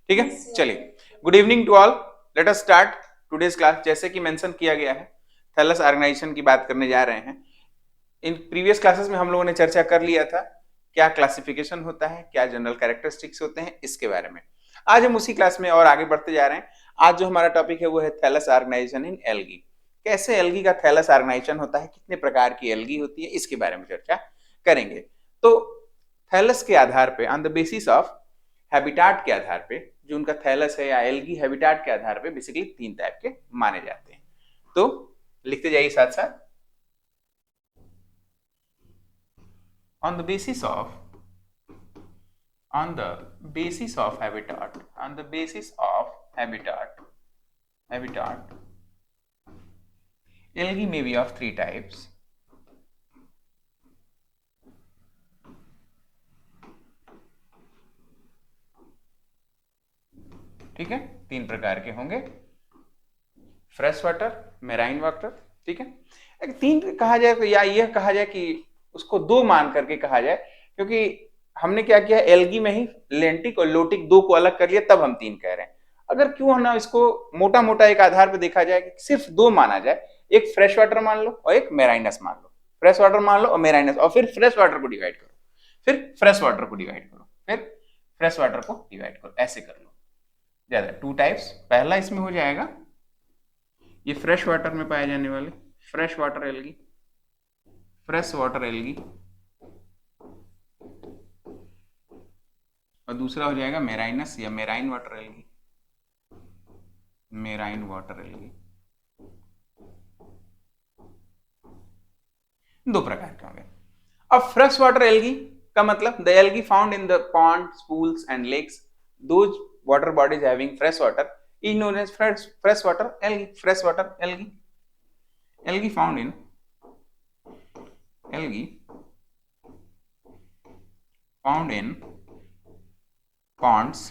ठीक है, चलिए good evening to all, let us start today's class. जैसे कि मेंशन किया गया है, थैलस ऑर्गेनाइजेशन की बात करने जा रहे हैं। इन प्रीवियस क्लासेस में हम लोगों ने चर्चा कर लिया था क्या क्लासिफिकेशन होता है, क्या जनरल कैरेक्टरिस्टिक्स होते हैं, इसके बारे में आज हम उसी क्लास में और आगे बढ़ते जा रहे हैं। आज जो हमारा टॉपिक है वो है थैलस ऑर्गेनाइजेशन इन एल्गी। कैसे एल्गी का थैलस ऑर्गेनाइजेशन होता है, कितने प्रकार की एल्गी होती है, इसके बारे में चर्चा करेंगे। तो थैलस के आधार पे, on the basis of habitat के आधार पे, जो उनका थैलस है या एल्गी हैबिटाट के आधार पे बेसिकली तीन टाइप के माने जाते हैं। तो लिखते जाइए साथ साथ। on the basis of on the basis of habitat algae may be of three types. ठीक है, तीन प्रकार के होंगे, फ्रेश वाटर, मेराइन वाटर। ठीक है, तीन कहा जाए या यह कहा जाए कि उसको दो मान करके कहा जाए, क्योंकि हमने क्या किया, एल्गी में ही लेंटिक और लोटिक दो को अलग कर लिया, तब हम तीन कह रहे हैं। अगर क्यों ना इसको मोटा मोटा एक आधार पर देखा जाए कि सिर्फ दो माना जाए, एक फ्रेश वाटर मान लो और एक मेराइनस मान लो। फ्रेश वाटर मान लो और मेराइनस, और फिर फ्रेश वाटर को डिवाइड करो, फिर फ्रेश वाटर को डिवाइड करो, फिर फ्रेश वाटर को डिवाइड करो, ऐसे कर लो। ज्यादा टू टाइप्स। पहला इसमें हो जाएगा ये फ्रेश वाटर में पाए जाने वाले फ्रेश वाटर एल्गी, और दूसरा हो जाएगा मेराइनस या मेराइन वाटर एल्गी, दो प्रकार के होंगे। अब फ्रेश वाटर एल्गी का मतलब the algae found in the ponds, pools and lakes, those water bodies having fresh water is known as freshwater algae. Freshwater algae found in ponds,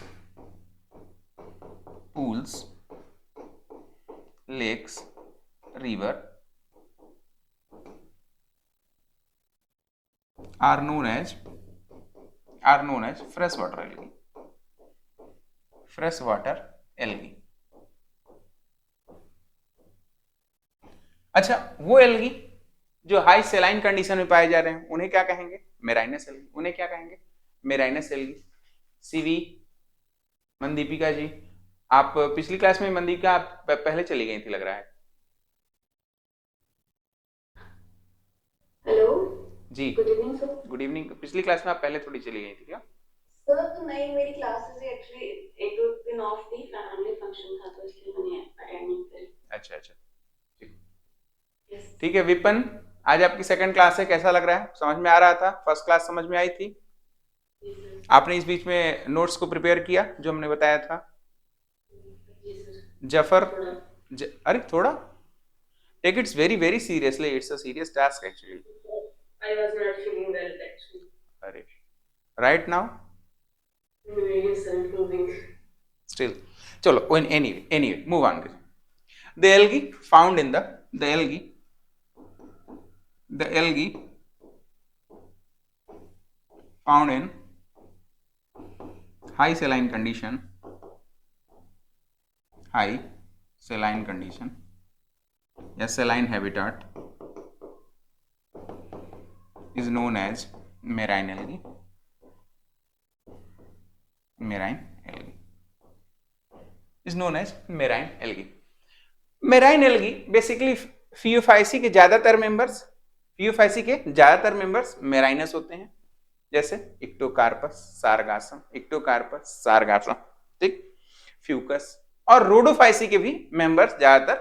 pools, lakes, river are known as freshwater algae. अच्छा, वो algae जो high सेलाइन condition में पाए जा रहे हैं उन्हें क्या कहेंगे, मेराइनस एल्गी। उन्हें क्या कहेंगे, मेराइनस एल्गी। सीवी मनदीपिका जी, आप पिछली क्लास में मनदीपिका आप पहले चली गई थी लग रहा है। हेलो जी, good evening sir. Good evening. पिछली क्लास में आप पहले थोड़ी चली गई थी क्या? सर तो नहीं, मेरी क्लासेस एक्चुअली एक दो दिन ऑफ थी, फैमिली फंक्शन था तो इसलिए मैंने अटेंड नहीं करी। अच्छा अच्छा, ठीक यस ठीक है। विपिन, आज आपकी सेकंड क्लास है, कैसा लग रहा है? समझ में आ रहा था? फर्स्ट क्लास समझ में आई थी? जी सर। आपने इस बीच में नोट्स को प्रिपेयर किया जो हमने बताया था? जी सर। जफर थोड़ा अरे थोड़ा, take it's very very seriously, it's a serious task actually. I was not feeling well actually. अरे right now yes sir, improving. still, chalo, anyway move on. The algae found in the algae found in high saline condition या saline habitat is known as marine algae. Marine algae basically Phaeophyceae के ज्यादातर members मेराइनस होते हैं, जैसे इक्टोकार्पस सारगासम, ठीक, Fucus, और Rhodophyceae के भी मेंबर्स ज्यादातर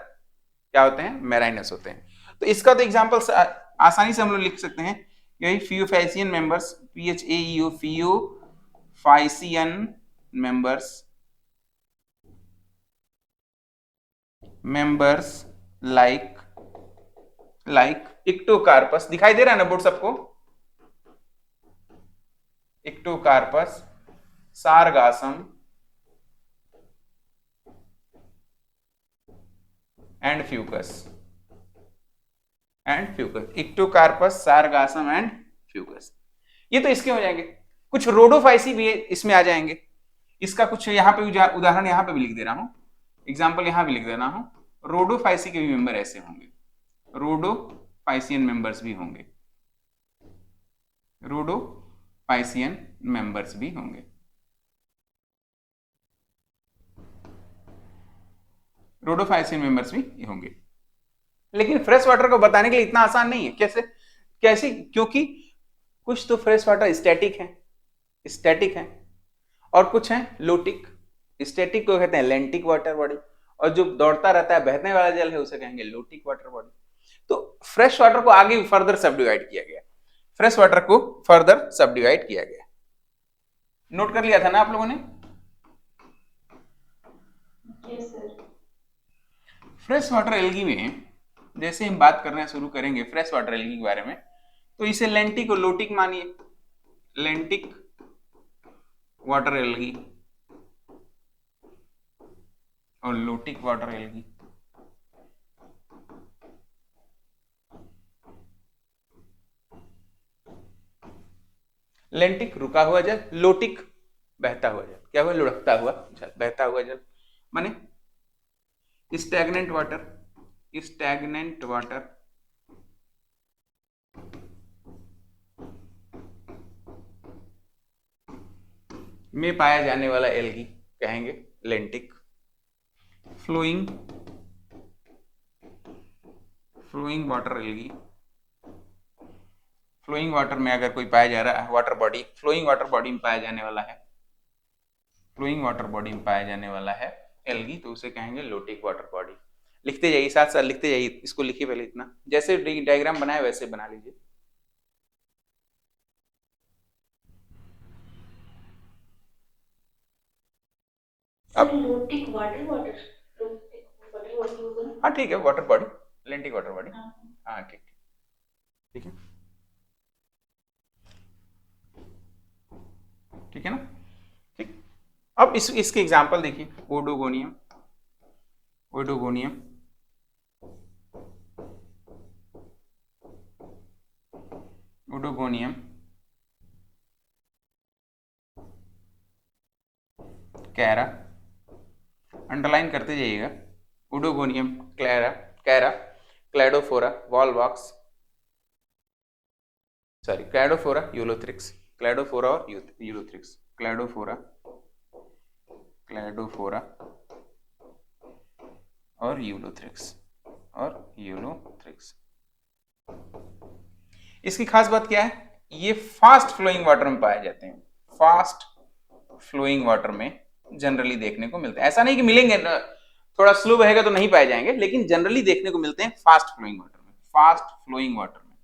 क्या होते हैं, मेराइनस होते हैं। तो इसका तो एग्जांपल आसानी से हम लोग लिख सकते हैं, यही फियोफाइसियन मेंबर्स, PHAEO, फियोफाइसियन मेंबर्स लाइक इक्टोकार्पस, दिखाई दे रहा है ना बोर्ड सबको? इक्टोकार्पस, सारगासम एंड फ्यूकस, इक्टोकार्पस, सारगासम एंड फ्यूकस। ये तो इसके हो जाएंगे। कुछ रोडोफाइसी भी इसमें आ जाएंगे, इसका कुछ यहाँ पे उदाहरण यहाँ पे भी लिख दे रहा हूँ, एग्जाम्पल यहाँ भी लिख दे रहा हूँ। रोडोफाइसी के भी मेंबर ऐसे होंगे, रोडोफाइसियन मेंबर्स भी होंगे, रोडोफाइसियन मेंबर्स भी होंगे। रोडोफाइसियन मेंबर्स भी होंगे। लेकिन फ्रेश वाटर को बताने के लिए इतना आसान नहीं है। कैसे कैसे? क्योंकि कुछ तो फ्रेश वाटर स्टैटिक है और कुछ है लोटिक। स्टैटिक को कहते हैं लेंटिक वाटर बॉडी, और जो दौड़ता रहता है, बहने वाला जल है, उसे कहेंगे लोटिक वाटर बॉडी। तो फ्रेश वाटर को आगे फर्दर सब डिवाइड किया गया, फ्रेश वाटर को फर्दर सब डिवाइड किया गया। नोट कर लिया था ना आप लोगों ने? Yes sir. Fresh water algae में जैसे हम बात करना शुरू करेंगे फ्रेश वाटर एल्गी के बारे में, तो इसे लेंटिक और लोटिक मानिए, लेंटिक वाटर एल्गी और लोटिक वाटर एल्गी। लेंटिक रुका हुआ जल, लोटिक बहता हुआ जल। क्या हुआ? लुढ़कता हुआ जल, बहता हुआ जल, माने स्टैग्नेंट वाटर, स्टैग्नेंट वाटर में पाया जाने वाला एल्गी कहेंगे lentic. Flowing water algae, flowing water में अगर कोई पाया जा रहा है, water body flowing water body में पाया जाने वाला है, फ्लोइंग वाटर बॉडी में पाया जाने वाला है एल्गी, तो उसे कहेंगे लोटिक वाटर बॉडी। लिखते जाइए, साथ साथ लिखते जाइए, इसको लिखिए पहले इतना, जैसे डायग्राम बनाए वैसे बना लीजिए। अब लोटिक वाटर बॉडी होगा। हाँ ठीक है, वाटर बॉडी, लेंटिक वाटर बॉडी। हाँ ठीक ठीक है, ठीक है ना? ठीक। अब इसके एग्जांपल देखिए, Oedogonium, Oedogonium, Oedogonium, Chara, underline करते जाइएगा, Oedogonium, Chara, Cladophora, Volvox, sorry Cladophora, Ulothrix, Cladophora और यूलोथ्रिक्स, क्लैडोफोरा, क्लैडोफोरा और यूलोथ्रिक्स, इसकी खास बात क्या है? ये फास्ट फ्लोइंग वाटर में पाए जाते हैं, फास्ट फ्लोइंग वाटर में जनरली देखने को मिलते हैं। ऐसा नहीं कि मिलेंगे ना, थोड़ा स्लो बहेगा तो नहीं पाए जाएंगे, लेकिन जनरली देखने को मिलते हैं फास्ट फ्लोइंग वाटर में, फास्ट फ्लोइंग वाटर में,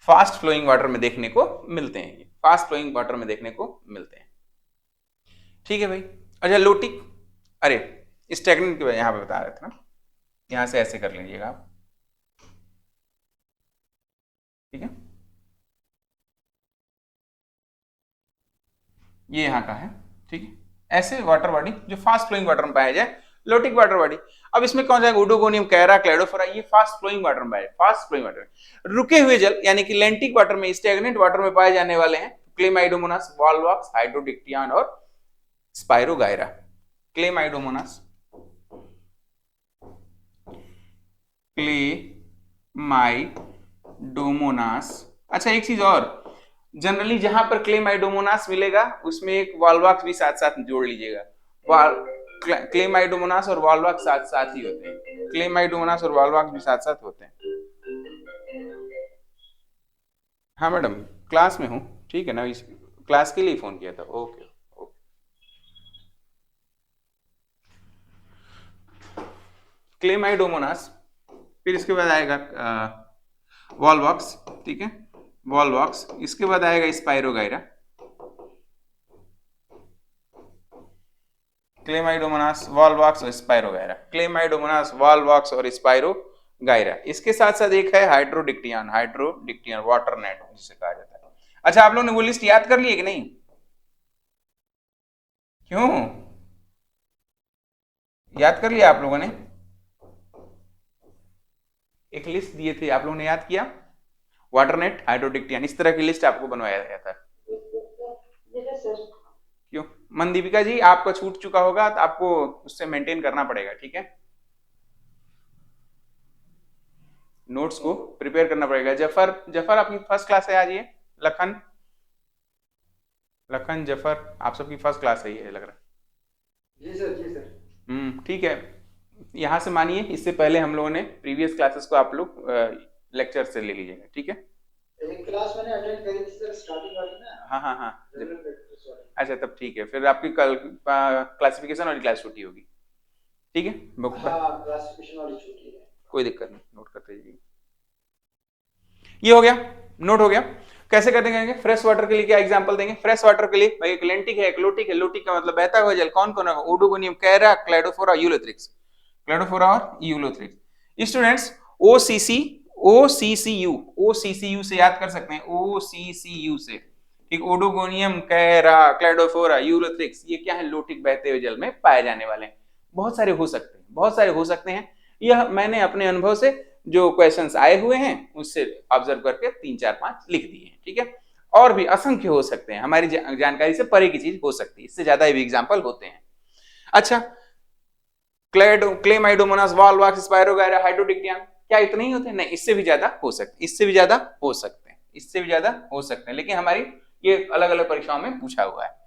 फास्ट फ्लोइंग वाटर में देखने को मिलते हैं, फास्ट फ्लोइंग वाटर में देखने को मिलते हैं। ठीक है भाई। अच्छा लोटिक, अरे स्टैग्नेंट की यहां पे बता रहे थे ना, यहां से ऐसे कर लीजिएगा आप, ठीक है? ये यहां का है, ठीक है? ऐसे वाटर बॉडी जो फास्ट फ्लोइंग वाटर में पाया जाए, लोटिक वाटर बॉडी। अब इसमें कौन सा? ओडोगोनियम, कैरा, क्लैडोफोरा, ये फास्ट फ्लोइंग वाटर में पाए, फास्ट फ्लोइंग वाटर। रुके हुए जल यानी कि लेंटिक वाटर में, स्टैग्नेंट वाटर में पाए जाने वाले हैं क्लेमाइडोमोनास, वॉलवॉक्स, हाइड्रोडिक्टियन और स्पाइरोगायरा। Chlamydomonas, Chlamydomonas. अच्छा एक चीज और, जनरली जहां पर क्लेमाइडोमोनास मिलेगा उसमें एक वॉलवॉक्स भी साथ साथ जोड़ लीजिएगा। क्लेमाइडोमोनास और वॉलवॉक्स साथ साथ ही होते हैं, क्लेमाइडोमोनास और वॉलवॉक्स भी साथ साथ होते हैं। हाँ मैडम, क्लास में हूँ, ठीक है ना? इस क्लास के लिए फोन किया था। Okay okay. क्लेमाइडोमोनास, फिर इसके बाद आएगा वॉलवॉक्स, ठीक है? वॉलवॉक्स, इसके बाद आएगा स्पाइरोगायरा, क्लेमाइडोमोनास, वॉलवॉक्स और स्पाइरोगायरा, क्लेमाइडोमोनास, वॉलवॉक्स और स्पाइरोगायरा। इसके साथ साथ एक है हाइड्रोडिक्टियन, हाइड्रोडिक्टियन वाटर नेट जिसे कहा जाता है। अच्छा आप लोगों ने वो लिस्ट याद कर ली कि नहीं? क्यों याद कर लिया आप लोगों ने? एक लिस्ट दिए थे, आप लोगों ने याद किया? वाटर नेट, हाइड्रोडिक्टियन, इस तरह की लिस्ट आपको बनवाया गया था। जैसे सर क्यों? मनदीपिका जी आपका छूट चुका होगा तो आपको उससे मेंटेन करना पड़ेगा, ठीक है, नोट्स को प्रिपेयर करना पड़ेगा। जफर, जफर आपकी फर्स्ट क्लास है आज ये? लखन, लखन जफर आप सबकी फर्स्ट क्लास है ये लग रहा है। जी सर, जी सर। ठीक है, यहाँ से मानिए इससे पहले हम लोगों ने प्रीवियस क्लासेस को आप लोग लेक्चर से ले लीजिएगा, ठीक है। एक क्लास मैंने अटेंड करी थी सर, स्टार्टिंग वाली ना। हाँ हाँ हाँ, जनरल प्रैक्टिस वाली। अच्छा तब ठीक है, फिर आपकी कल क्लासिफिकेशन वाली क्लास छुट्टी होगी, ठीक है। हाँ, क्लासिफिकेशन वाली छुट्टी है। कोई दिक्कत नहीं, नोट करते जाइए। ये हो गया, नोट हो गया। कैसे कर देंगे? फ्रेश वाटर के लिए क्या एग्जांपल देंगे? फ्रेश वाटर के लिए भाई एक लेंटिक है, एक लोटिक है। लोटिक का मतलब बहता हुआ जल, कौन कौन है? Oedogonium, Chara, Cladophora, Ulothrix, Cladophora और यूलोथ्रिक्स। स्टूडेंट्स ओसीसी, ओसीसीयू, ओसीसीयू से याद कर सकते हैं, ओसीसीयू से, ठीक। ओडोगोनियम, कैरा, क्लैडोफोरा, यूलोथ्रिक्स, ये क्या है? लोटिक बहते हुए जल में पाए जाने वाले हैं। बहुत सारे हो सकते हैं, बहुत सारे हो सकते हैं। यह मैंने अपने अनुभव से जो क्वेश्चंस आए हुए हैं उससे ऑब्जर्व करके 3 4 5 लिख दिए हैं, ठीक है। और भी असंख्य हो सकते हैं, हमारी जानकारी से परे की चीज हो सकती है, इससे ज्यादा भी एग्जांपल होते हैं। अच्छा, क्लेमाइडोमोनास, वॉलवॉक्स, स्पायरोगायरा, हाइड्रोडिक्टियम, क्या इतने ही होते हैं? नहीं, इससे भी ज्यादा हो सकते, इससे भी ज्यादा हो सकते हैं, इससे भी ज्यादा हो सकते हैं, लेकिन हमारी ये अलग अलग परीक्षाओं में पूछा हुआ है।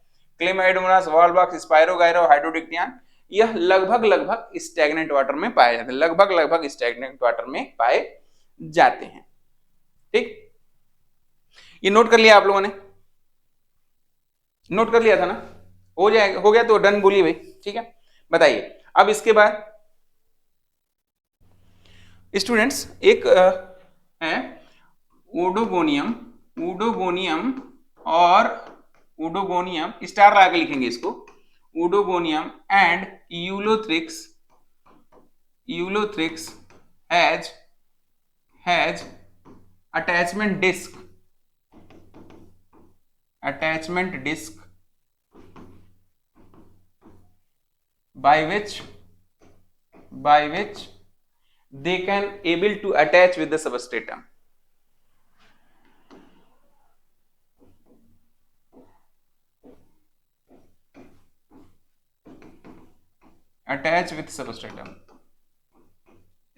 क्लेमाइडोमोनास, वॉलवॉक्स, स्पायरोगायरा और हाइड्रोडिक्टियम, यह लगभग लगभग स्टैग्नेंट वाटर में पाए जाते हैं, लगभग लगभग स्टैग्नेंट वाटर में पाए जाते हैं, ठीक। ये नोट कर लिया आप लोगों ने? नोट कर लिया था ना? हो जाएगा, हो गया तो डन बोलिए भाई, ठीक है। बताइए अब इसके बाद स्टूडेंट्स एक है ओडोगोनियम, ओडोगोनियम और ओडोगोनियम, स्टार लगा के लिखेंगे इसको, Oedogonium and Ulothrix, Ulothrix has attachment disc, attachment disc by which they can able to attach with the substratum, attach with substratum।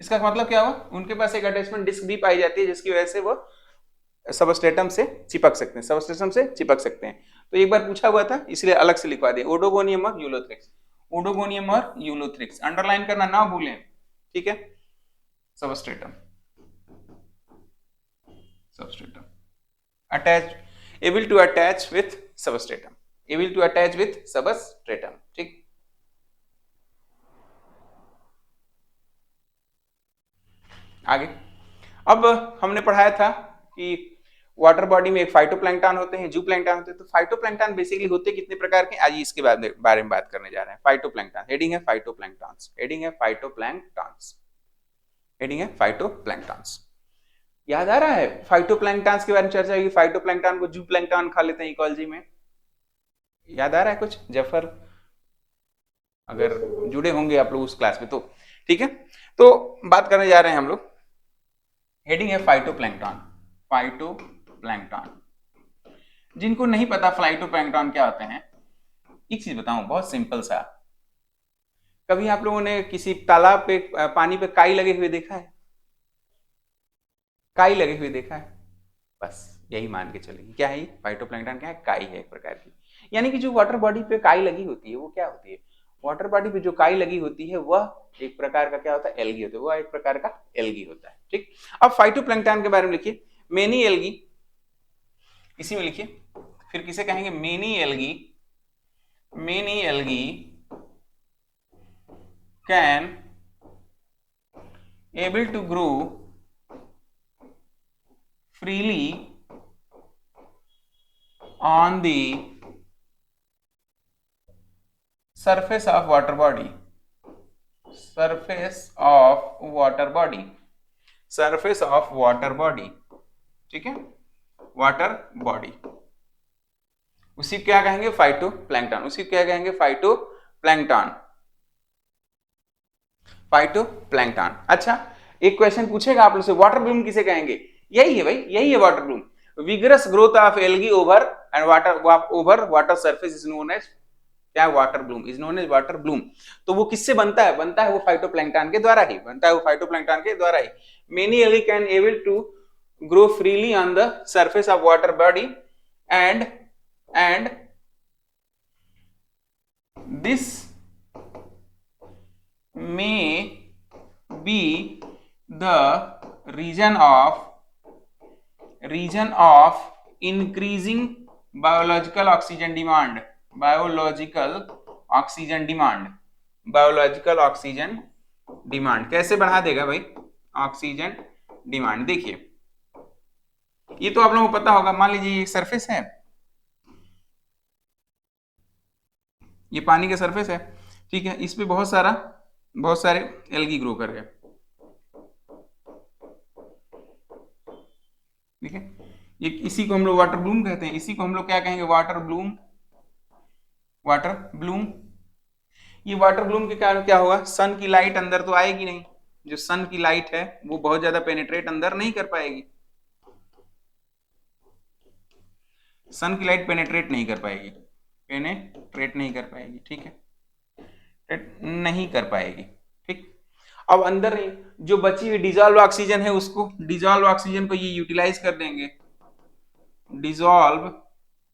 इसका मतलब क्या हुआ? उनके पास एक अटैचमेंट डिस्क भी पाई जाती है जिसकी वजह से वो सबस्ट्रेटम से चिपक सकते हैं, सबस्ट्रेटम से चिपक सकते हैं। तो एक बार पूछा हुआ था इसलिए अलग से लिखवा दिया, ओडोगोनियम और यूलोथ्रिक्स, ओडोगोनियम और यूलोथ्रिक्स, अंडरलाइन करना ना भूलें, ठीक है। Substratum, substratum attach, able to attach with substratum, able to attach with substratum, ठीक। आगे अब हमने पढ़ाया था कि वाटर बॉडी में एक फाइटोप्लैंक्टन होते हैं, जूप्लैंक्टन होते हैं। तो फाइटोप्लैंक्टन बेसिकली होते कितने प्रकार के, आज इसके बारे में बात करने जा रहे हैं। फाइटोप्लैंक्टन, हेडिंग है फाइटोप्लैंक्टन्स, हेडिंग है फाइटोप्लैंक्टन्स, हेडिंग है फाइटोप्लैंक्टन्स। याद आ रहा है फाइटोप्लैंक्टन्स के बारे में चर्चा हुई, फाइटोप्लैंक्टन को जूप्लैंक्टन खा लेते हैं इकोलॉजी में, याद आ रहा है कुछ? जफर अगर जुड़े होंगे आप लोग उस क्लास में तो ठीक है। तो बात करने जा रहे हैं हम लोग, हेडिंग है फाइटोप्लैंक्टन, फाइटोप्लैंक्टन। जिनको नहीं पता फाइटोप्लैंक्टन क्या होते हैं, एक चीज बताऊं बहुत सिंपल सा, कभी आप लोगों ने किसी तालाब पे पानी पे काई लगे हुए देखा है? काई लगे हुए देखा है? बस यही मान के चलेगी, क्या है ये? फाइटोप्लैंक्टन क्या है? काई है एक प्रकार की। यानी कि जो वाटर बॉडी पे काई लगी होती है वो क्या होती है? वाटर बॉडी पे जो काई लगी होती है वह एक प्रकार का क्या होता है? एल्गी होता है, वह एक प्रकार का एल्गी होता है, ठीक। अब फाइटोप्लैंक्टन के बारे में लिखिए, मेनी एल्गी, इसी में लिखिए। फिर किसे कहेंगे? Many algae, many algae can able to grow freely on the surface of water body, surface of water body, surface of water body, ठीक है, वाटर बॉडी। उसी क्या कहेंगे? फाइटोप्लैंक्टन, उसी क्या कहेंगे? Phytoplankton, phytoplankton. अच्छा एक क्वेश्चन पूछेगा आप लोग से, वाटर ब्लूम किसे कहेंगे? यही है भाई, यही है water bloom, vigorous growth of algae over and water over water surface is known as क्या, water bloom, is known as water bloom. तो वो किससे बनता है, बनता है वो फाइटोप्लैंक्टन के द्वारा ही, बनता है वो फाइटोप्लैंक्टन के द्वारा ही। Many algae can able to grow freely on the surface of water body and this may be the region of increasing biological oxygen demand, biological oxygen demand, biological oxygen demand कैसे बढ़ा देगा भाई oxygen demand. देखिए ये तो आप लोगों को पता होगा, मान लीजिए ये सरफेस है, ये पानी का सरफेस है, ठीक है, इस पे बहुत सारे एल्गी ग्रो कर गए, ठीक है, ये इसी को हम लोग वाटर ब्लूम कहते हैं, इसी को हम लोग क्या कहेंगे, वाटर ब्लूम, वाटर ब्लूम। ये वाटर ब्लूम के कारण क्या होगा, सन की लाइट अंदर तो आएगी नहीं, जो सन की लाइट है वो बहुत ज्यादा पेनिट्रेट अंदर नहीं कर पाएगी, सन की लाइट पेनिट्रेट नहीं कर पाएगी, पेनिट्रेट नहीं कर पाएगी, ठीक है, नहीं कर पाएगी, ठीक। अब अंदर जो बची हुई डिजॉल्व ऑक्सीजन है उसको, डिजॉल्व ऑक्सीजन को ये यूटिलाइज कर देंगे, dissolve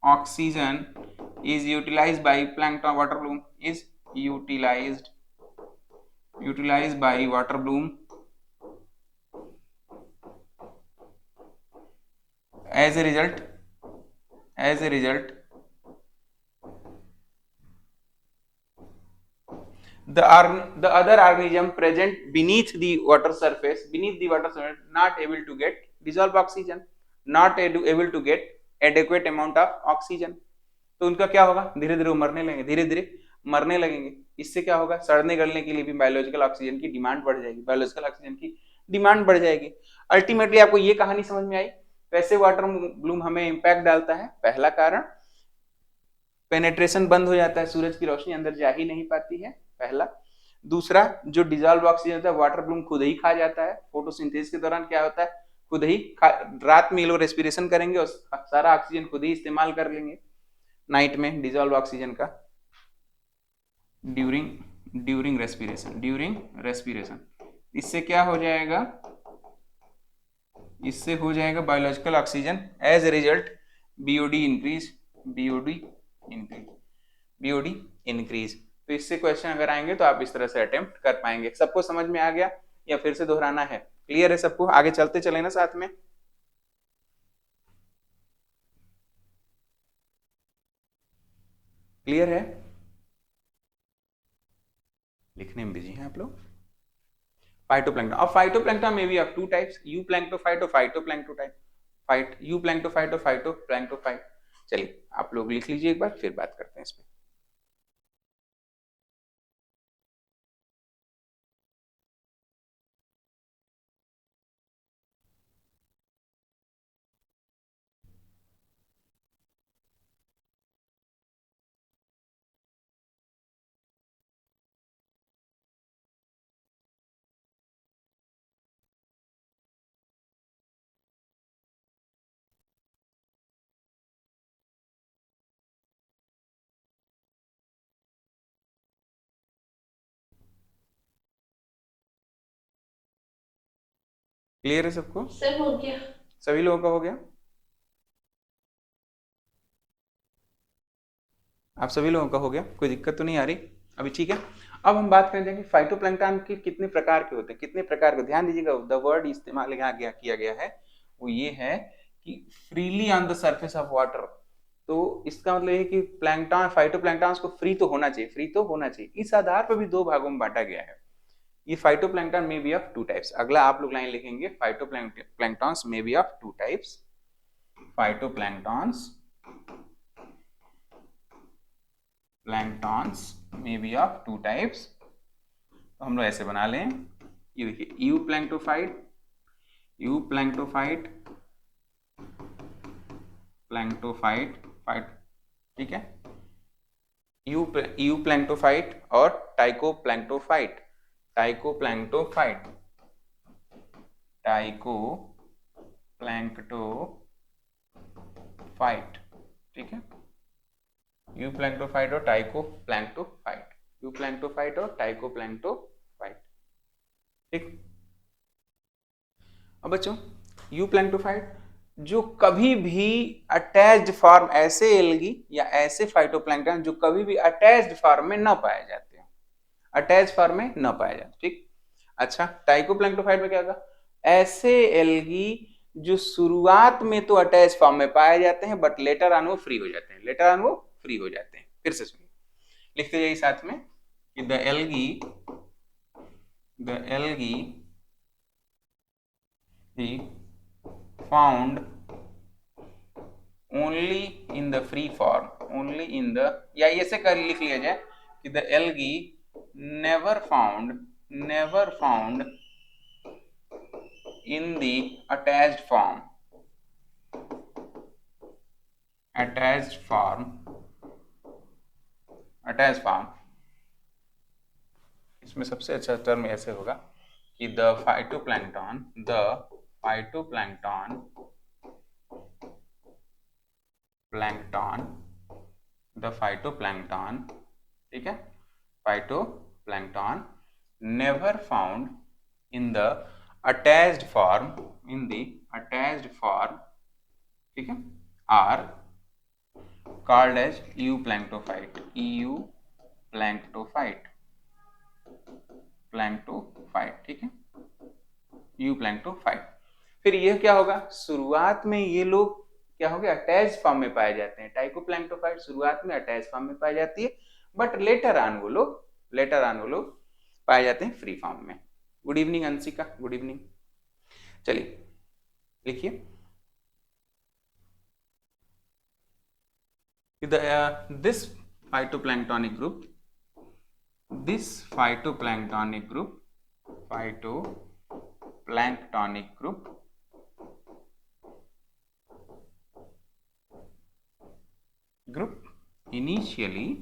oxygen is utilised by plankton water bloom, is utilised by water bloom as a result the other organism present beneath the water surface not able to get dissolved oxygen, not able to get adequate amount of oxygen। तो उनका क्या होगा, धीरे धीरे मरने लगेंगे, धीरे धीरे मरने लगेंगे। इससे क्या होगा, सड़ने गलने के लिए भी बायोलॉजिकल ऑक्सीजन की डिमांड बढ़ जाएगी, बायोलॉजिकल ऑक्सीजन की डिमांड बढ़ जाएगी। अल्टीमेटली आपको ये कहानी समझ में आई, कैसे वाटर ब्लूम हमें इंपैक्ट डालता है। पहला कारण पेनेट्रेशन बंद हो जाता है, सूरज की रोशनी अंदर जा ही नहीं पाती है, पहला। दूसरा, जो डिजॉल्व ऑक्सीजन होता है वाटर ब्लूम खुद ही खा जाता है, फोटोसिंथेसिस के दौरान क्या होता है, खुद ही रात में ये लोग रेस्पिरेशन करेंगे और सारा ऑक्सीजन खुद ही इस्तेमाल कर लेंगे नाइट में, डिजॉल्व ऑक्सीजन का ड्यूरिंग रेस्पिरेशन। इससे क्या हो जाएगा, इससे हो जाएगा biological oxygen, as a result BOD increase. तो इससे क्वेश्चन अगर आएंगे तो आप इस तरह से अटेम्प्ट कर पाएंगे। सबको समझ में आ गया या फिर से दोहराना है, क्लियर है सबको, आगे चलते चले ना साथ में। क्लियर है, लिखने में बिजी हैं आप लोग। फाइटोप्लैंक्टन, अब फाइटोप्लैंक्टन में भी ऑफ टू टाइप्स, यूप्लैंक्टोफाइट और फाइटोप्लैंक्टोफाइट, यूप्लैंक्टोफाइट और फाइटोप्लैंक्टोफाइट। चलिए आप लोग लिख लीजिए एक बार, फिर बात करते हैं इस पे। क्लियर है सबको, सर हो गया, सभी लोगों का हो गया, आप सभी लोगों का हो गया, कोई दिक्कत तो नहीं आ रही अभी, ठीक है। अब हम बात करेंगे कि फाइटोप्लैंक्टन के कितने प्रकार के होते हैं, कितने प्रकार के, ध्यान दीजिएगा द वर्ड इस्तेमाल यहाँ किया गया है वो ये है कि freely on the surface of water. तो इसका मतलब ये कि प्लैंक्टन, फाइटोप्लैंक्टन को फ्री तो होना चाहिए, इस आधार पर भी दो भागों में बांटा गया है। ये फाइटोप्लैंक्टन में बी ऑफ टू टाइप्स, अगला आप लोग लाइन लिखेंगे, फाइटोप्लैंक्टन्स में be of two types, phytoplanktons में बी ऑफ टू टाइप्स। तो हम लोग ऐसे बना लें, ये देखिए यूप्लैंक्टोफाइट, ठीक है, यूप्लैंक्टोफाइट और टाइकोप्लैंक्टोफाइट, ठीक है, यू प्लैंक्टोफाइट और टाइकोप्लैंक्टोफाइट, यू प्लैंक्टोफाइट और टाइकोप्लैंक्टोफाइट। ठीक, अब बच्चों यू प्लैंक्टोफाइट जो कभी भी अटैच्ड फॉर्म, ऐसे एल्गी या ऐसे फाइटोप्लैंक्टन जो कभी भी अटैच्ड फॉर्म में न पाए जाते हैं, अटैच फॉर्म में न पाए जाते। ठीक, अच्छा टाइकोप्लैंक्टोफाइट में क्या होगा, ऐसे एल्गी जो शुरुआत में तो अटैच फॉर्म में पाए जाते हैं बट लेटर ऑन वो फ्री हो जाते हैं, लेटर ऑन वो फ्री हो जाते हैं। फिर से सुनिए, लिखते जाइए साथ में कि the algae he found only in the free form, only in the, या ऐसे कर लिख लिया जाए कि the algae never found in the attached form, attached form। इसमें सबसे अच्छा टर्म ऐसे होगा कि the phytoplankton ठीक है, phytoplankton never found in the attached form, ठीक है, are called as euplanktophite, ठीक है, euplanktophite। फिर ये क्या होगा, शुरुआत में ये लोग क्या हो गया, अटैच फॉर्म में पाए जाते हैं। टाइकोप्लैंक्टोफाइट शुरुआत में अटैच फॉर्म में पाई जाती है बट लेटर ऑन वो लोग पाए जाते हैं फ्री फॉर्म में। Good evening Anshika, good evening. चलिए लिखिए, this phytoplanktonic group initially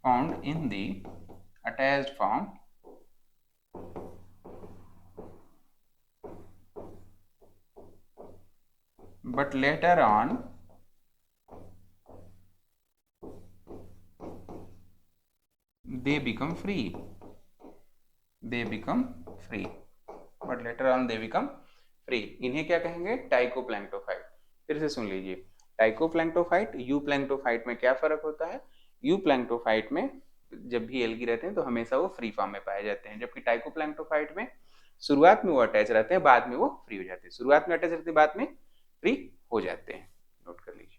found in the attached form but later on they become free, but later on they become free। इन्हें क्या कहेंगे, टाइकोप्लैंक्टोफाइट। फिर से सुन लीजिए, टाइकोप्लैंक्टोफाइट यू प्लैंक्टोफाइट में क्या फर्क होता है, यू प्लैंक्टोफाइट में जब भी एल्गी रहते हैं तो हमेशा वो फ्री फॉर्म में पाए जाते हैं, जबकि टाइकोप्लैंक्टोफाइट में शुरुआत में वो अटैच रहते हैं, बाद में वो फ्री हो जाते हैं, शुरुआत में अटैच रहते हैं, बाद में फ्री हो जाते हैं। नोट कर लीजिए।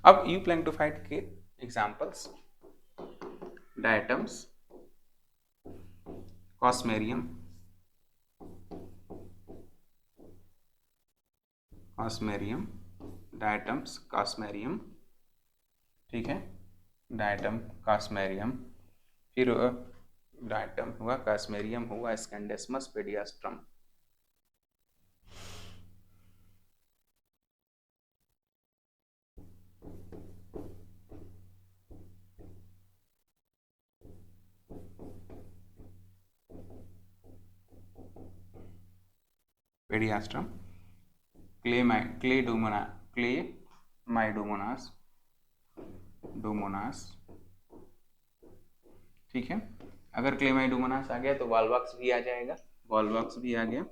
अब यू प्लैंक्टोफाइट के एग्जांपल्स, डायटम्स, कॉस्मेरियम, डायटम्स, कॉस्मेरियम, ठीक है, डायटम, कॉस्मेरियम, फिर डायटम हुआ, कॉस्मेरियम हुआ, स्कैंडेस्मस, पेडियास्ट्रम। पेडियास्ट्रम, डोमोनास, ठीक है। अगर क्लेमाइडोमोनास आ गया तो वॉलवॉक्स भी आ जाएगा, वॉलवॉक्स भी आ गया,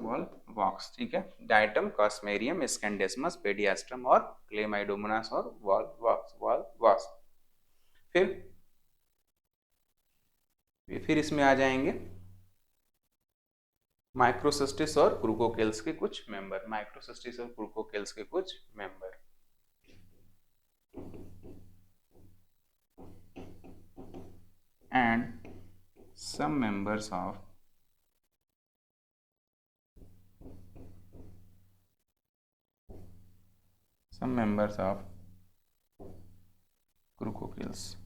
वॉलवॉक्स, ठीक है। डायटम, कॉस्मेरियम, स्कैंडेस्मस, पेडियास्ट्रम और क्लेमाइडोमोनास और वॉलवॉक्स। फिर इसमें आ जाएंगे माइक्रोसिस्टिस और क्रूकोकेल्स के कुछ member, and some members of Chroococcales.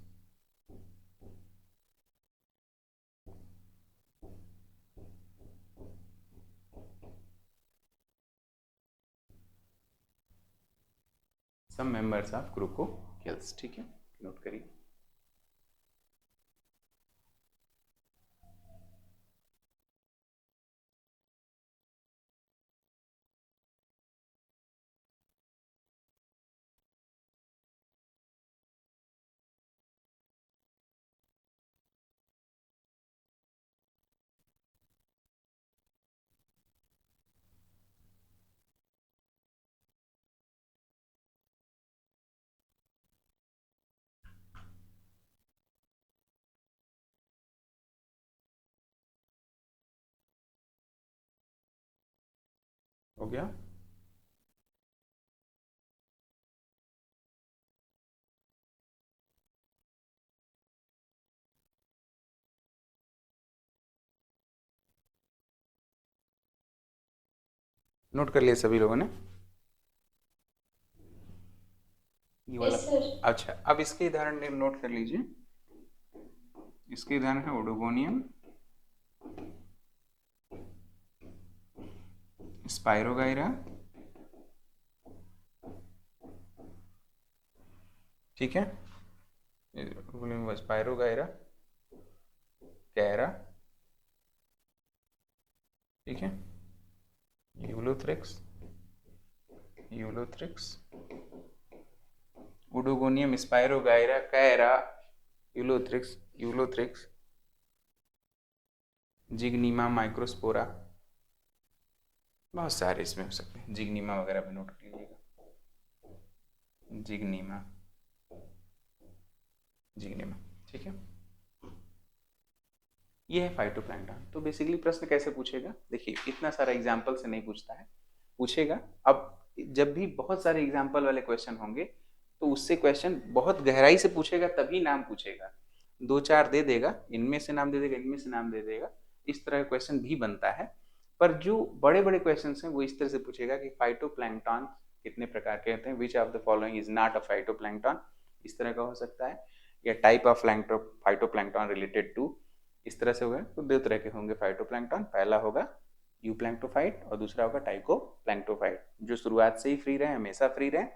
some members of Chroococcales. Chemicals, ठीक है, नोट करिए। हो गया? नोट कर लिया सभी लोगों ने ये वाला? Yes sir. अच्छा, अब इसके उदाहरण नोट कर लीजिए। इसके उदाहरण है ओडोगोनियम, स्पाइरोगाइरा, ठीक है, स्पाइरोगाइरा, कैरा, ठीक है, Ulothrix, Ulothrix, Oedogonium, Spirogyra, Chara, Ulothrix, Ulothrix, Zygnema, Microspora, बहुत सारे इसमें हो सकते हैं, जिग्नीमा वगैरह भी नोट कर लीजिएगा, जिग्नीमा, जिग्नीमा, ठीक है। ये है फाइटोप्लैंक्टन। तो बेसिकली प्रश्न कैसे पूछेगा, देखिए इतना सारा एग्जाम्पल से नहीं पूछता है, पूछेगा अब जब भी बहुत सारे एग्जाम्पल वाले क्वेश्चन होंगे तो उससे क्वेश्चन बहुत गहराई से पूछेगा, तभी नाम पूछेगा। दो चार दे देगा, इनमें से नाम दे देगा, इनमें से नाम दे देगा, इस तरह का क्वेश्चन भी बनता है। पर जो बड़े बड़े क्वेश्चन हैं वो इस तरह से पूछेगा कि फाइटोप्लैंक्टन कितने प्रकार के होते हैं, which of the following is not a phytoplankton, इस तरह का हो सकता है, या type of phytoplankton related to, इस तरह से होगा। तो दो तरह के होंगे फाइटोप्लैंक्टन, पहला होगा यूप्लैंक्टोफाइट और दूसरा होगा टाइकोप्लैंक्टोफाइट। जो शुरुआत से ही फ्री रहे, हमेशा फ्री रहे,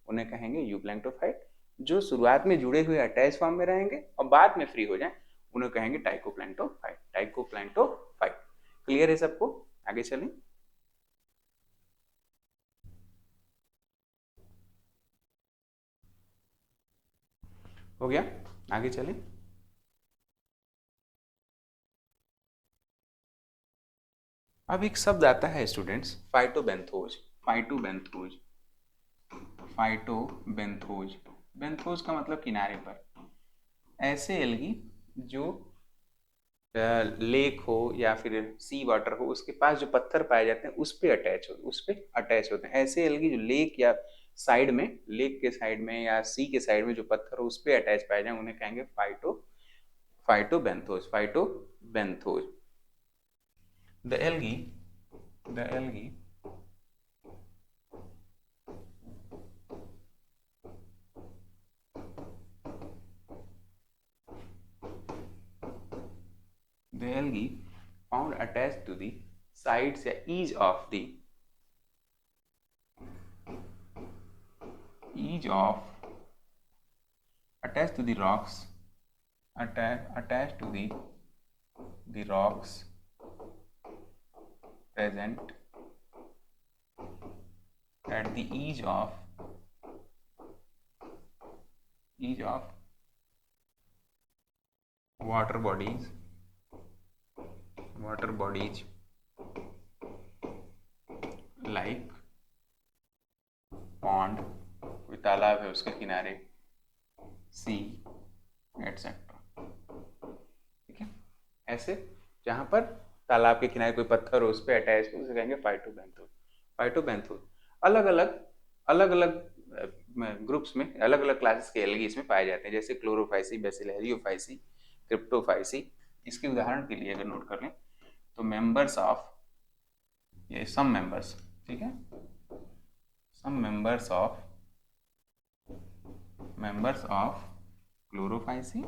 उन्हें कहेंगे यूप्लैंक्टोफाइट। जो शुरुआत में जुड़े हुए अटैच फॉर्म में रहेंगे और बाद में फ्री हो जाए, उन्हें कहेंगे टाइकोप्लैंक्टोफाइट, टाइकोप्लैंक्टोफाइट। क्लियर है सबको? आगे चलें। हो गया? आगे चलें। अब एक शब्द आता है स्टूडेंट्स, फाइटोबेंथोज, फाइटोबेंथोज, फाइटोबेंथोज। बेंथोज का मतलब किनारे पर। ऐसे एल्गी जो लेक हो या फिर सी वाटर हो, उसके पास जो पत्थर पाए जाते हैं उस पे अटैच होते हैं। ऐसे एल्गी जो लेक या साइड में, लेक के साइड में या सी के साइड में जो पत्थर हो उस पे अटैच पाए जाए, उन्हें कहेंगे phytobenthos, phytobenthos. The algae, the algae the algae found attached to the sides या edge of attached to the rocks, attached to the rocks present at the edge of water bodies like pond, कोई तालाब है उसके किनारे, सी etcetera, ठीक है। ऐसे जहां पर तालाब के किनारे कोई पत्थर हो उस पर अटैच हो, उसे कहेंगे फाइटोबेंथोज। फाइटोबेंथोज अलग अलग ग्रुप्स में, अलग अलग क्लासेस के एल्गी इसमें पाए जाते हैं, जैसे क्लोरोफाइसी, बेसिलरियोफाइसी, क्रिप्टोफाइसी। इसके उदाहरण के लिए अगर नोट कर लें तो मेंबर्स ऑफ, ये सम मेंबर्स, ठीक है, सम मेंबर्स ऑफ क्लोरोफाइसी,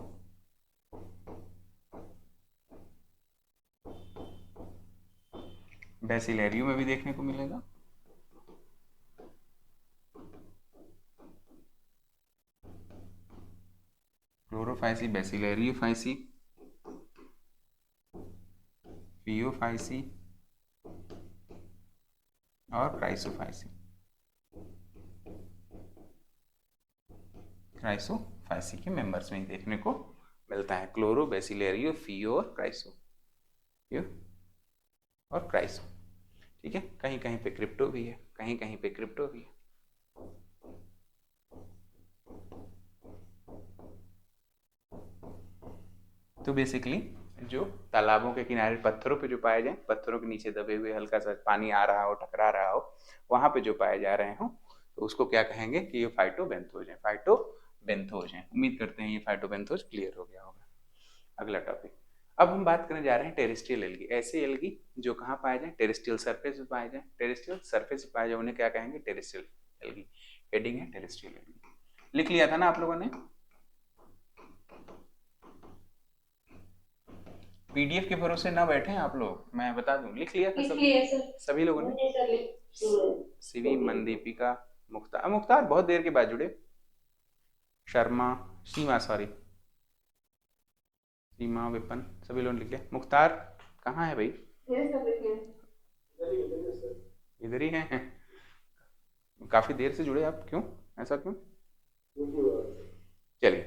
बेसिलरियो में भी देखने को मिलेगा, फाइसी, बेसिलेरियोफाइसी, फियोफाइसी और क्राइसोफाइसी। क्राइसोफाइसी के मेंबर्स में ही देखने को मिलता है, क्लोरो, बेसिलेरियो, फियो और क्राइसो, फियो और क्राइसो। ठीक है, कहीं कहीं पे क्रिप्टो भी है, कहीं कहीं पे क्रिप्टो भी है। तो बेसिकली जो तालाबों के किनारे पत्थरों पे जो पाए जाए, पत्थरों के नीचे दबे हुए हल्का सा पानी आ रहा हो, टकरा रहा हो, वहां पे जो पाए जा रहे हो, तो उसको क्या कहेंगे कि ये फाइटोबेंथोज है, फाइटोबेंथोज है। उम्मीद करते हैं ये फाइटोबेंथोज क्लियर हो गया होगा। अगला टॉपिक, अब हम बात करने जा रहे हैं टेरेस्ट्रियल एल्गी। ऐसे एल्गी जो कहाँ पाए जाए, टेरेस्ट्रियल सरफेस पे पाए जाए। टेरेस्ट्रियल सरफेस पे पाए जाए उन्हें क्या कहेंगे, टेरेस्ट्रियल एल्गी। हेडिंग है टेरेस्ट्रियल एल्गी, लिख लिया था ना आप लोगों ने? पीडीएफ के भरोसे ना बैठे आप लोग, मैं बता दूं, लिख लिया था सभी लोगों ने। शिवी, मनदीपिका, मुख्तार, मुख्तार बहुत देर के बाद जुड़े, शर्मा, सीमा, सॉरी सीमा, विपन, सभी लोगों ने लिख लिया। मुख्तार कहाँ है भाई? इधर ही है। काफी देर से जुड़े आप, क्यों, ऐसा क्यों? चलिए,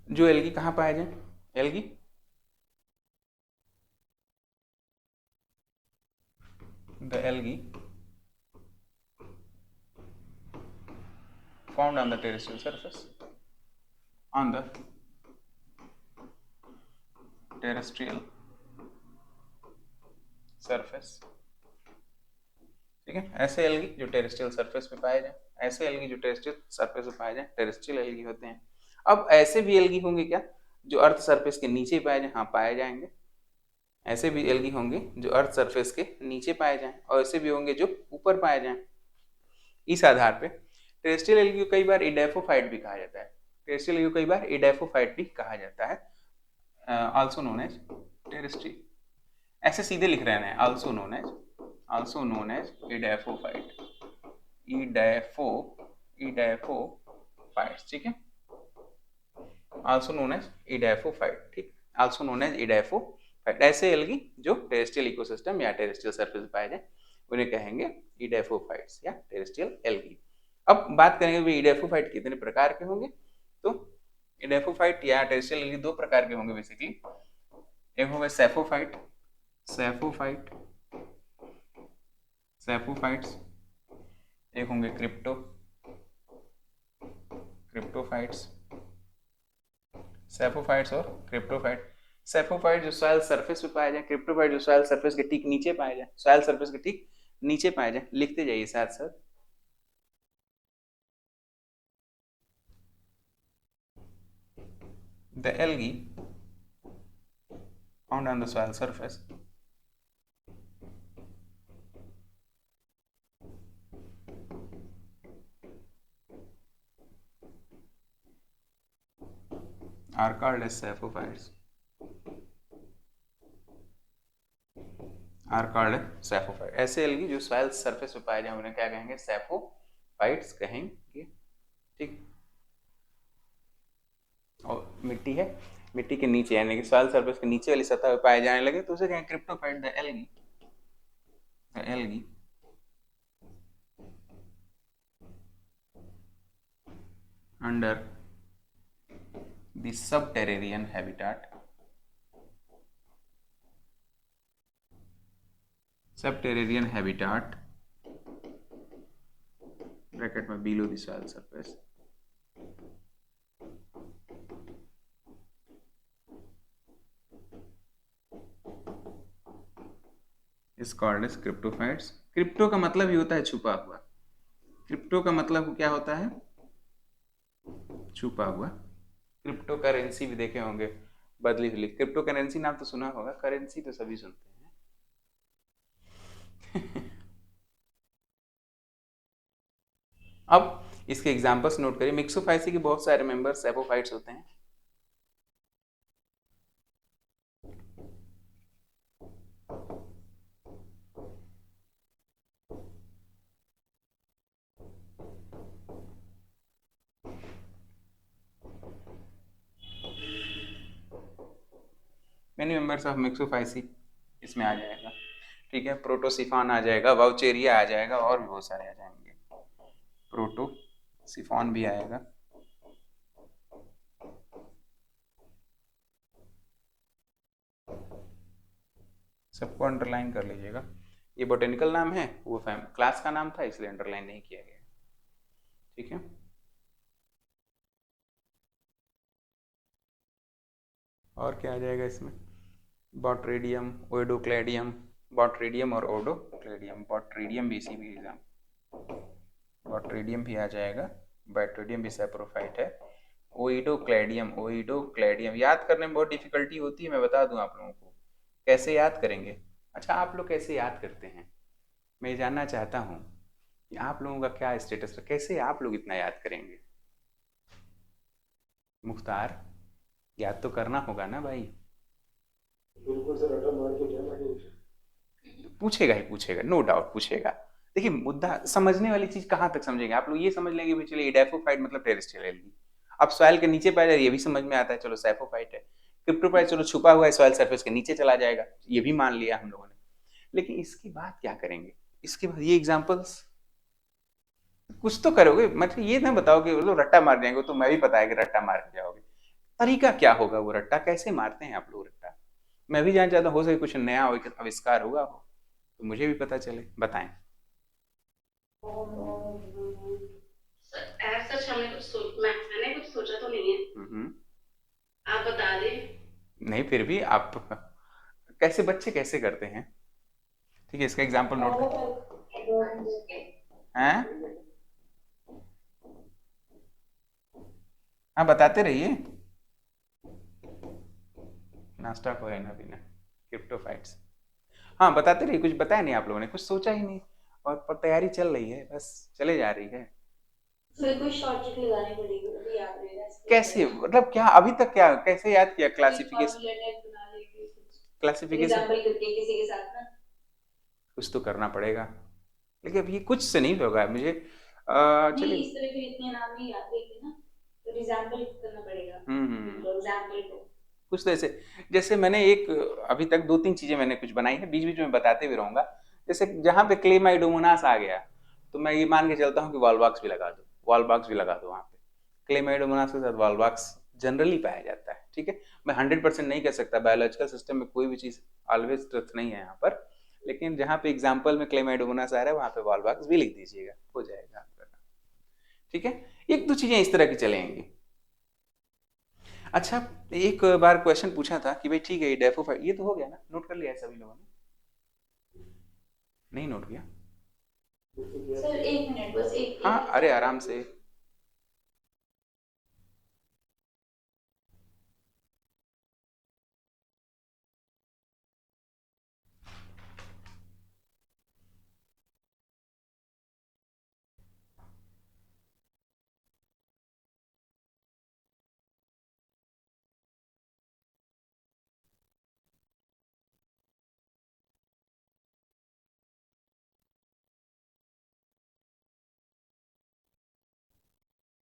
जो एल्गी कहाँ पाया जाए, algae the algae found on the terrestrial surface, on the terrestrial surface। ठीक है, ऐसे एल्गी जो टेरेस्ट्रियल सरफेस पे पाए जाए, ऐसे एल्गी जो टेरेस्ट्रियल सरफेस पे पाए जाए, टेरेस्ट्रियल एल्गी होते हैं। अब ऐसे भी एल्गी होंगे क्या जो अर्थ सरफेस के नीचे पाए जाए? हाँ, पाए जाएंगे। ऐसे भी एल्गी होंगे जो अर्थ सरफेस के नीचे पाए जाएं, और ऐसे भी होंगे जो ऊपर पाए जाएं। इस आधार पे टेरेस्ट्रियल एल्गी को कई बार इडेफोफाइट भी कहा जाता है। टेरेस्ट्रियल एल्गी को कई बार इडेफोफाइट भी कहा जाता है, आल्सो नोन एज टेरेस्ट्रियल। ऐसे सीधे लिख रहे हैं, आल्सो नोन एज इडेफोफाइट, इडेफोफाइट्स। ठीक है, आल्सो नोन एज इडेफोफाइट, ठीक, आल्सो नोन एज इडेफोफाइट। ऐसे एल्गी जो टेरेस्ट्रियल इकोसिस्टम या टेरेस्ट्रियल सरफेस पे पाए जाए उन्हें कहेंगे इडेफोफाइट्स या टेरेस्ट्रियल एल्गी। अब बात करेंगे भी इडेफोफाइट कितने प्रकार के होंगे, तो इडेफोफाइट या टेरेस्ट्रियल एल्गी दो प्रकार के होंगे बेसिकली। एक होंगे सेफोफाइट, सेफोफाइट्स, एक होंगे क्रिप्टोफाइट्स, सेफोफाइट्स और क्रिप्टोफाइट। सेफोफाइट जो सॉइल सरफेस पे पाए जाए, क्रिप्टोफाइट जो सॉइल सरफेस के ठीक नीचे पाए जाए, सॉइल सरफेस के ठीक नीचे पाए जाए। लिखते जाइए साथ साथ। The algae found on the soil surface are called as saprophytes, ऐसे एल्गी जो सॉइल सरफेस पे पाए जाए उन्हें क्या कहेंगे, सैफोफाइट्स कहेंगे। ठीक, और मिट्टी है, मिट्टी के नीचे यानी कि सॉइल सरफेस के नीचे वाली सतह पे पाए जाने लगे तो उसे कहेंगे cryptophyte. The algae under the subterranean habitat, bracket में below the soil surface, is called as cryptophytes. Crypto का मतलब ही होता है छुपा हुआ, क्रिप्टो का मतलब क्या होता है, छुपा हुआ। क्रिप्टो करेंसी भी देखे होंगे, बदली हुई। क्रिप्टो करेंसी नाम तो सुना होगा, करेंसी तो सभी सुनते हैं। अब इसके एग्जांपल्स नोट करिए। मिक्सोफाइसी के बहुत सारे मेंबर्स सेपोफाइट्स होते हैं। मेनी मेंबर्स ऑफ मिक्सोफाइसी इसमें आ जाएगा, ठीक है। प्रोटोसिफॉन आ जाएगा, वाउचेरिया आ जाएगा, और भी बहुत सारे आ जाएंगे। प्रोटोसिफॉन भी आएगा। सबको अंडरलाइन कर लीजिएगा। ये बोटेनिकल नाम है, वो क्लास का नाम था इसलिए अंडरलाइन नहीं किया गया, ठीक है। और क्या आ जाएगा इसमें? बॉट्रेडियम, ओइडोक्लेडियम, बॉट्रेडियम और ओडोक्लेडियम। बॉट्रेडियम भी इसी में एग्जाम, बॉट्रेडियम भी आ जाएगा, बैट्रेडियम भी सैप्रोफाइट है। ओइडोक्लेडियम, ओइडोक्लेडियम याद करने में बहुत डिफिकल्टी होती है, मैं बता दूं आप लोगों को कैसे याद करेंगे। अच्छा, आप लोग कैसे याद करते हैं, मैं जानना चाहता हूँ कि आप लोगों का क्या स्टेटस है, कैसे आप लोग इतना याद करेंगे? मुख्तार, याद तो करना होगा ना भाई। बिल्कुल सर, रटा मार के क्या लगे। पूछेगा ही पूछेगा, नो डाउट पूछेगा। देखिए, मुद्दा समझने वाली चीज कहाँ तक समझेंगे आप लोग? ये समझ लेंगे भाई चलिए इडैफोफाइट मतलब टेरेस्ट्रियल एल्गी। अब सॉइल के नीचे पाया जाए ये भी समझ में आता है, चलो सैफोफाइट है। क्रिप्टोफाइट चलो छुपा हुआ है सॉइल सरफेस के नीचे चला जाएगा, ये भी मान लिया हम लोगों ने। लेकिन इसके बाद क्या करेंगे? इसके बाद ये एग्जाम्पल्स कुछ तो करोगे, मतलब ये ना बताओ कि लोग रट्टा मार जाएंगे, तो मैं भी पता है कि रट्टा मार के जाओगे। तरीका क्या होगा, वो रट्टा कैसे मारते हैं आप लोग रट्टा, मैं भी जानना चाहता हूँ। हो सके कुछ नया आविष्कार होगा हो तो मुझे भी पता चले, बताएं। ऐसा सच हमने मैंने कुछ सोचा तो नहीं है, आप बता दें। नहीं, फिर भी आप कैसे बच्चे कैसे करते हैं, ठीक है, इसका एग्जाम्पल नोट हैं। हाँ बताते रहिए, नाश्ता को है ना बिना क्रिप्टोफाइट्स। हाँ बताते रहिए, कुछ बताया नहीं आप लोगों ने, कुछ सोचा ही नहीं, और पर तैयारी चल रही है, बस चले जा रही है। फिर कोई शॉर्टकट लगानी पड़ेगी, अभी याद रहेगा। कैसे, मतलब क्या अभी तक क्या कैसे याद किया? क्लासिफिकेशन, क्लासिफिकेशन एग्जांपल करके किसी के साथ ना, कुछ तो करना पड़ेगा, लेकिन अब ये कुछ से नहीं होगा मुझे। नहीं चलिए। इस तरह फिर इतने नाम नहीं याद रहेंगे ना, तो एग्जांपल करना पड़ेगा। एग्जांपल को कुछ तो ऐसे, जैसे मैंने एक अभी तक दो तीन चीजें मैंने कुछ बनाई है, बीच बीच में बताते भी रहूंगा। जैसे जहां पे क्लेमाइडोमोनास आ गया तो मैं ये मान के चलता हूँ कि वॉलबॉक्स भी लगा दो, वॉलबॉक्स भी लगा दो वहां पे। क्लेमाइडोमोनास के साथ वॉलबॉक्स जनरली पाया जाता है, ठीक है। मैं 100% नहीं कह सकता, बायोलॉजिकल सिस्टम में कोई भी चीज ऑलवेज ट्रुथ नहीं है यहाँ पर, लेकिन जहाँ पे एग्जाम्पल में क्लेमाइडोमोनास आ रहा है वहां पे वॉलबॉक्स भी लिख दीजिएगा, हो जाएगा आपका, ठीक है। एक दो चीजें इस तरह की चलेंगी। अच्छा, एक बार क्वेश्चन पूछा था कि भाई ठीक है, डेफोफाइट ये तो हो गया ना, नोट कर लिया है सभी लोगों ने? नहीं नोट किया? सर एक मिनट बस, एक हाँ अरे आराम से।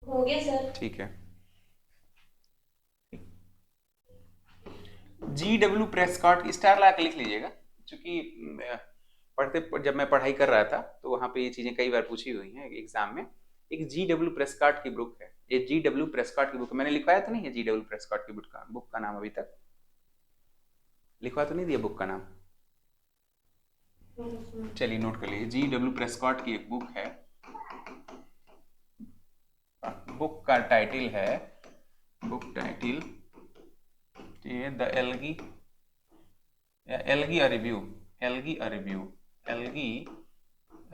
हो गया सर। ठीक है, GW प्रेस्कॉट स्टार ला के लिख लीजिएगा, क्योंकि पढ़ते जब मैं पढ़ाई कर रहा था तो वहां पे ये चीजें कई बार पूछी हुई हैं एग्जाम में। एक GW प्रेस्कॉट की बुक है, ये GW प्रेस्कॉट की बुक मैंने लिखवाया तो नहीं है, GW प्रेस्कॉट की बुक का नाम अभी तक लिखवा तो नहीं दिया बुक का नाम? चलिए नोट कर लीजिए, GW प्रेस्कॉट की एक बुक है, बुक का टाइटल है, book title the algae, algae a review, algae a review, algae,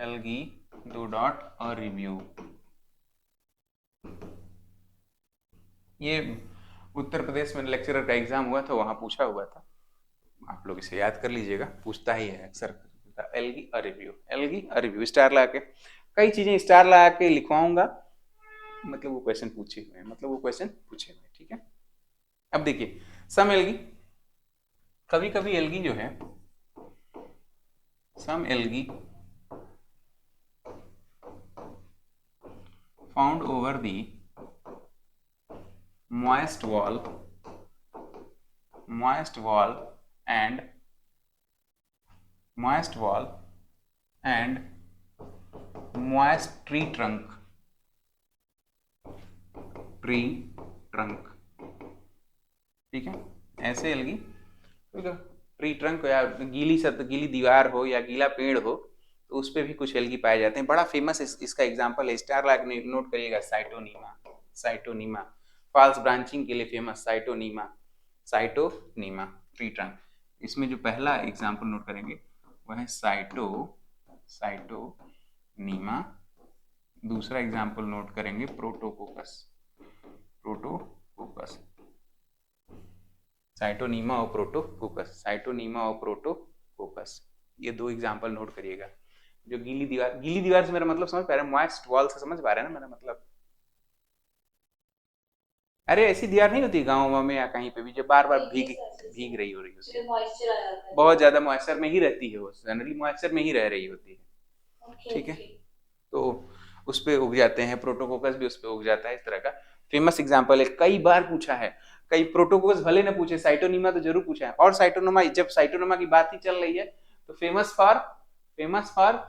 algae दो डॉट अ रिव्यू। ये उत्तर प्रदेश में लेक्चरर का एग्जाम हुआ था, वहां पूछा हुआ था, आप लोग इसे याद कर लीजिएगा, पूछता ही है अक्सर। Algae a review, algae a review star ला के, कई चीजें स्टार ला के लिखवाऊंगा, मतलब वो क्वेश्चन पूछे हुए हैं, मतलब वो क्वेश्चन पूछे हुए, ठीक है। अब देखिए, सम एल्गी, कभी कभी एल्गी जो है, some algae found over the moist wall, moist wall and moist tree trunk ठीक है। ऐसे एल्गी ट्री ट्रंक या गीली दीवार हो या गीला पेड़ हो तो उस पर भी कुछ एल्गी पाए जाते हैं। बड़ा फेमस इसका एग्जांपल है, स्टार लाइक नोट करिएगा, साइटोनीमा फॉल्स ब्रांचिंग के लिए फेमस, साइटोनीमा ट्री ट्रंक। इसमें जो पहला एग्जांपल नोट करेंगे वह है साइटोनीमा। दूसरा एग्जांपल नोट करेंगे प्रोटोकोकस, साइटोनीमा और प्रोटोकोकस, ये दो एग्जांपल नोट करिएगा। जो गीली दीवार से मेरा मतलब समझ पा रहे हैं, मॉइस्ट वॉल से समझ पा रहे हैं ना मेरा मतलब? अरे ऐसी दीवार नहीं होती गाँव में या कहीं पे भी जो बार बार भीग रही होती है, बहुत ज्यादा मॉइस्चर में ही रहती है, वो जनरली मॉइस्चर में ही रह रही होती है, ठीक है। तो उस पे उग जाते हैं, प्रोटोकोकस भी उस पे उग जाता है। इस तरह का फेमस एग्जांपल है, कई बार पूछा है, कई प्रोटोकोकस भले न पूछे, साइटोनीमा तो जरूर पूछा है। और साइटोनीमा, जब साइटोनीमा की बात ही चल रही है तो फेमस फॉर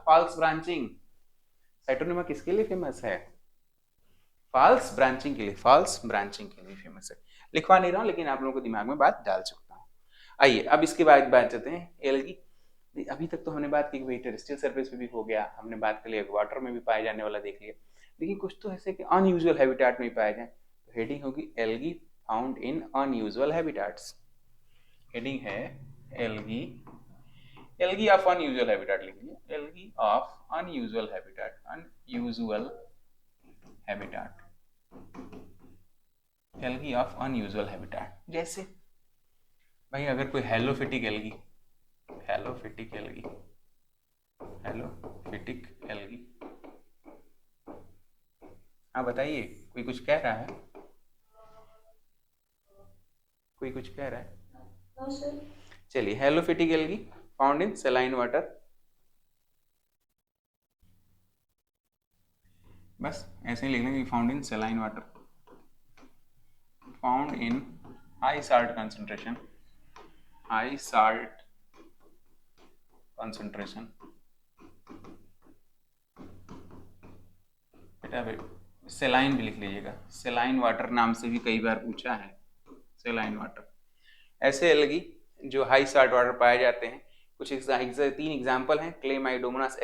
फॉल्स ब्रांचिंग। साइटोनीमा किसके लिए फेमस है? फॉल्स ब्रांचिंग के लिए फेमस है। लिखवा नहीं रहा हूं लेकिन आप लोगों को दिमाग में बात डाल सकता हूँ। आइए अब इसके बाद बात करते हैं एल्गी। अभी तक तो हमने बात की भाई टेरेस्ट्रियल सरफेस पे भी हो गया, हमने बात कर लिया वाटर में भी पाए जाने वाला देख लिया, लेकिन कुछ तो ऐसे कि अनयूजुअल हैबिटेट में भी पाए जाए। तो हेडिंग होगी एल्गी फाउंड इन अनयूजुअल हैबिटेट्स। हेडिंग है एल्गी ऑफ अनयूजुअल हैबिटेट, लिख लीजिए एल्गी ऑफ अनयूजुअल हैबिटेट। जैसे भाई अगर कोई हेलोफिटिक एल्गी, हाँ बताइए, कोई कुछ कह रहा है? चलिए, halophytic algae found in saline water, बस ऐसे ही लिखना कि found in saline water, found in high salt concentration, बेटा सेलाइन भी लिख लीजिएगा, सेलाइन वाटर नाम से भी कई बार पूछा है, सेलाइन वाटर। ऐसे एल्गी जो हाई साल्ट वाटर पाए जाते हैं, कुछ 3 एग्जांपल हैं, क्लेमाइडोमोनास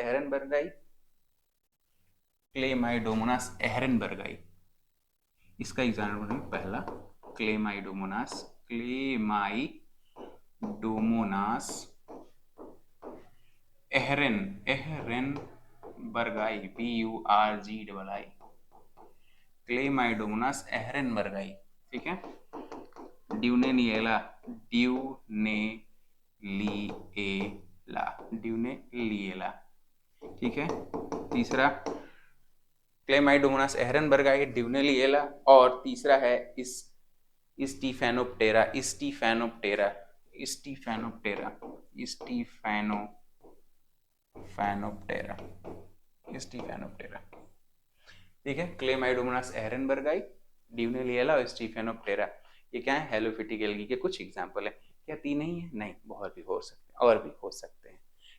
एहरनबर्गाई, इसका एग्जांपल है पहला क्लेमाइडोमोनास एहरनबर्गाई, BURGII, क्लेमाइडोमोनास एहरनबर्गाई, ठीक है। ड्यूनेलिएला, ठीक है। तीसरा क्लेमाइडोमोनास एहरनबर्गाई, ड्यूनेलिएला, और तीसरा है स्टीफेनोप्टेरा, ठीक है। क्लेमाइडोमोनास एहरनबर्गाई, ड्यूनेलिएला और स्टीफेनोप्टेरा, ये क्या है? हेलोफिटिक एल्गी के कुछ एग्जांपल है। क्या 3 ही है? नहीं, बहुत भी हो सकते हैं, और भी हो सकते हैं,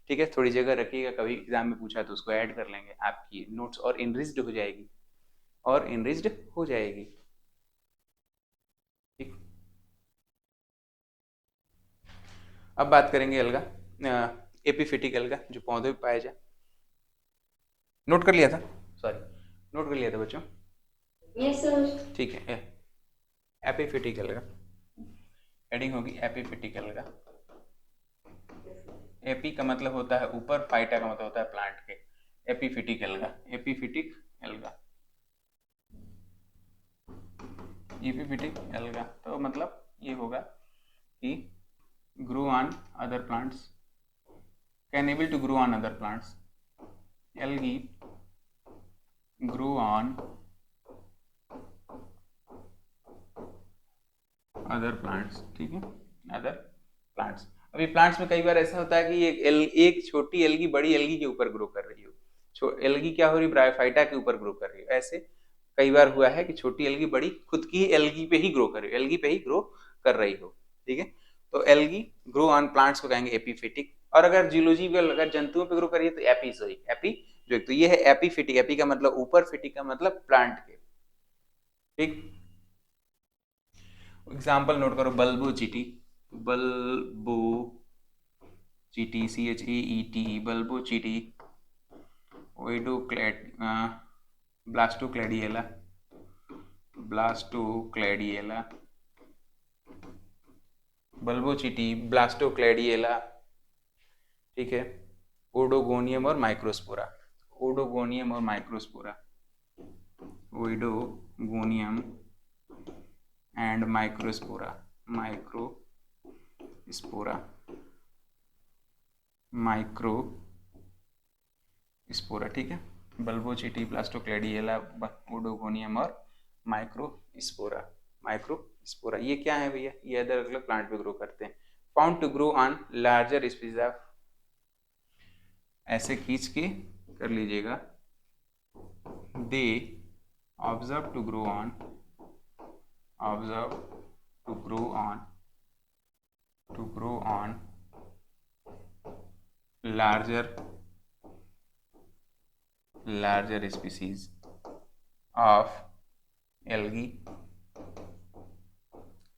ठीक है। थोड़ी जगह रखिएगा, कभी एग्जाम में पूछा तो उसको ऐड कर लेंगे, आपकी नोट्स और इनरिच्ड हो जाएगी, ठीक। अब बात करेंगे एल्गा, एपिफिटिक एल्गा जो पौधे में पाए जाए। नोट कर लिया था बच्चों? Yes sir. ठीक है। एपिफिटिक एल्गा, हेडिंग होगी एपिफिटिक एल्गा। एपी का मतलब होता है ऊपर, फाइटा का मतलब होता है प्लांट के। एपिफिटिक एल्गा तो मतलब ये होगा कि grow on other plants, can able to grow on other plants, algae grow on other plants, ठीक है, अदर प्लांट्स। अभी प्लांट्स में कई बार ऐसा होता है कि एक छोटी एल्गी बड़ी एल्गी के ऊपर ग्रो कर रही हो, एल्गी क्या हो रही है? ब्रायोफाइटा के ऊपर ग्रो कर रही हो। ऐसे कई बार हुआ है कि छोटी एल्गी बड़ी खुद की एल्गी पे ही ग्रो कर रही हो, ठीक है। तो एल्गी ग्रो ऑन प्लांट्स को कहेंगे एपीफिटिक, और अगर जियोलॉजिकल अगर जंतुओं पे ग्रो करिए तो एपीजोइक। एपीजोइक तो ये है एपीफिटिक, एपी का मतलब ऊपर, फिटिक का मतलब प्लांट के, ठीक। एग्जाम्पल नोट करो, बल्बोचिटी, बल्बोचिटी CHAET, बल्बोचिटी, ब्लास्टोक्लेडियला, बल्बोचिटी, ब्लास्टोक्लेडियला, ठीक है। ओडोगोनियम और माइक्रोस्पोरा, ओडोगोनियम और माइक्रोस्पोरा, ओडोगोनियम एंड माइक्रोस्पोरा, माइक्रोस्पोरा, ठीक है। बल्बोचिटी, ब्लास्टोक्लेडियला, ओडोगोनियम और माइक्रोस्पोरा, ये क्या है भैया, ये अलग अलग प्लांट पे ग्रो करते हैं। Found to grow on larger species of, ऐसे खींच के कर लीजिएगा, they observe to grow on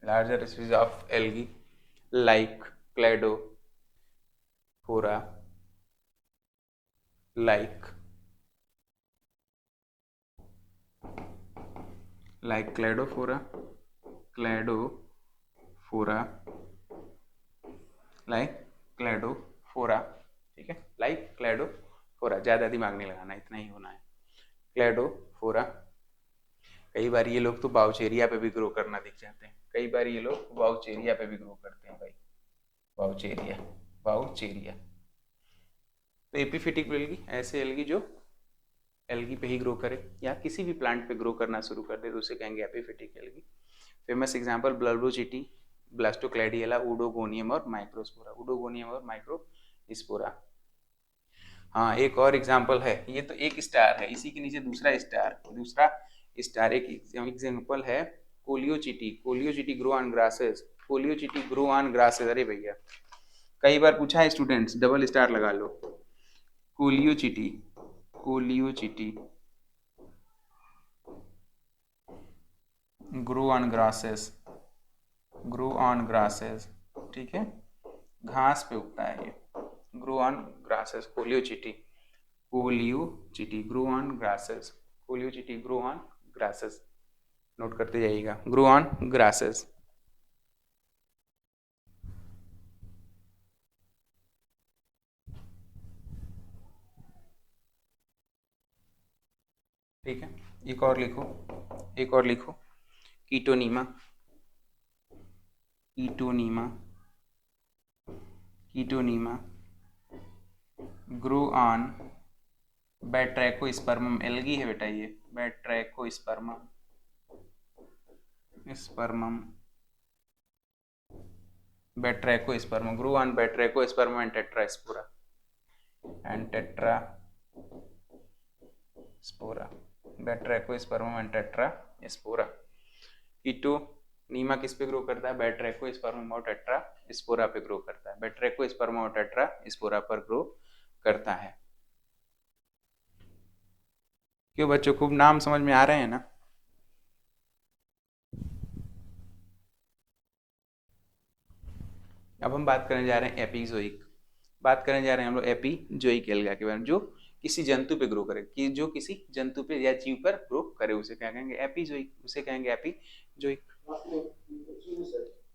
larger species of algae, like cladophora, ठीक है, लाइक क्लैडोफोरा, ज्यादा दिमाग नहीं लगाना, इतना ही होना है, क्लैडोफोरा। कई बार ये लोग तो बाउचेरिया पे भी ग्रो करना दिख जाते हैं, कई बार ये लोग बाउचेरिया पे भी ग्रो करते हैं भाई, बाउचेरिया। तो एपीफिटिक एल्गी ऐसे एल्गी जो एल्गी पे ही ग्रो करे या किसी भी प्लांट पे ग्रो करना शुरू कर दे तो उसे कहेंगे एपीफिटिक एल्गी। फेमस एग्जांपल बल्बोचिटी, ब्लास्टोक्लेडियला, ओडोगोनियम और माइक्रोस्पोरा। हाँ, एक और एग्जांपल है, ये तो एक स्टार है, इसी के नीचे दूसरा स्टार एक एग्जांपल है कोलियोचिटी ग्रो ऑन ग्रासेस, अरे भैया कई बार पूछा है स्टूडेंट्स, डबल स्टार लगा लो। कोलियोचिटी ग्रो ऑन ग्रासेस, ठीक है, घास पे उगता है ये, grow on grasses, Coleochaete grow on grasses, note करते जाइएगा, ग्रो ऑन ग्रासेस। ठीक है, एक और लिखो, कीटोनीमा ग्रो ऑन बैट्रैकोस्पर्मम, एल्गी है बेटा ये, बैट्रैकोस्पर्मम grow on Batrachospermum and टेट्रास्पोरा, बैट्रैकोस्पर्मम and टेट्रास्पोरा। कीटोनीमा किस पे ग्रो करता है, बैट्रैकोस्पर्मम और टेट्रास्पोरा पे ग्रो करता है, बैट्रैकोस्पर्मम और टेट्रास्पोरा पर ग्रो करता है। क्यों बच्चों, खूब नाम समझ में आ रहे हैं ना? अब हम बात करने जा रहे हैं एपीजोइक, हम लोग एपीजोइक एल्गा के बारे में, जो किसी जंतु पे ग्रो करे, कि जो किसी जंतु पे या जीव पर ग्रो करे, उसे क्या कहेंगे, एपीजोइक, उसे कहेंगे एपीजोइक।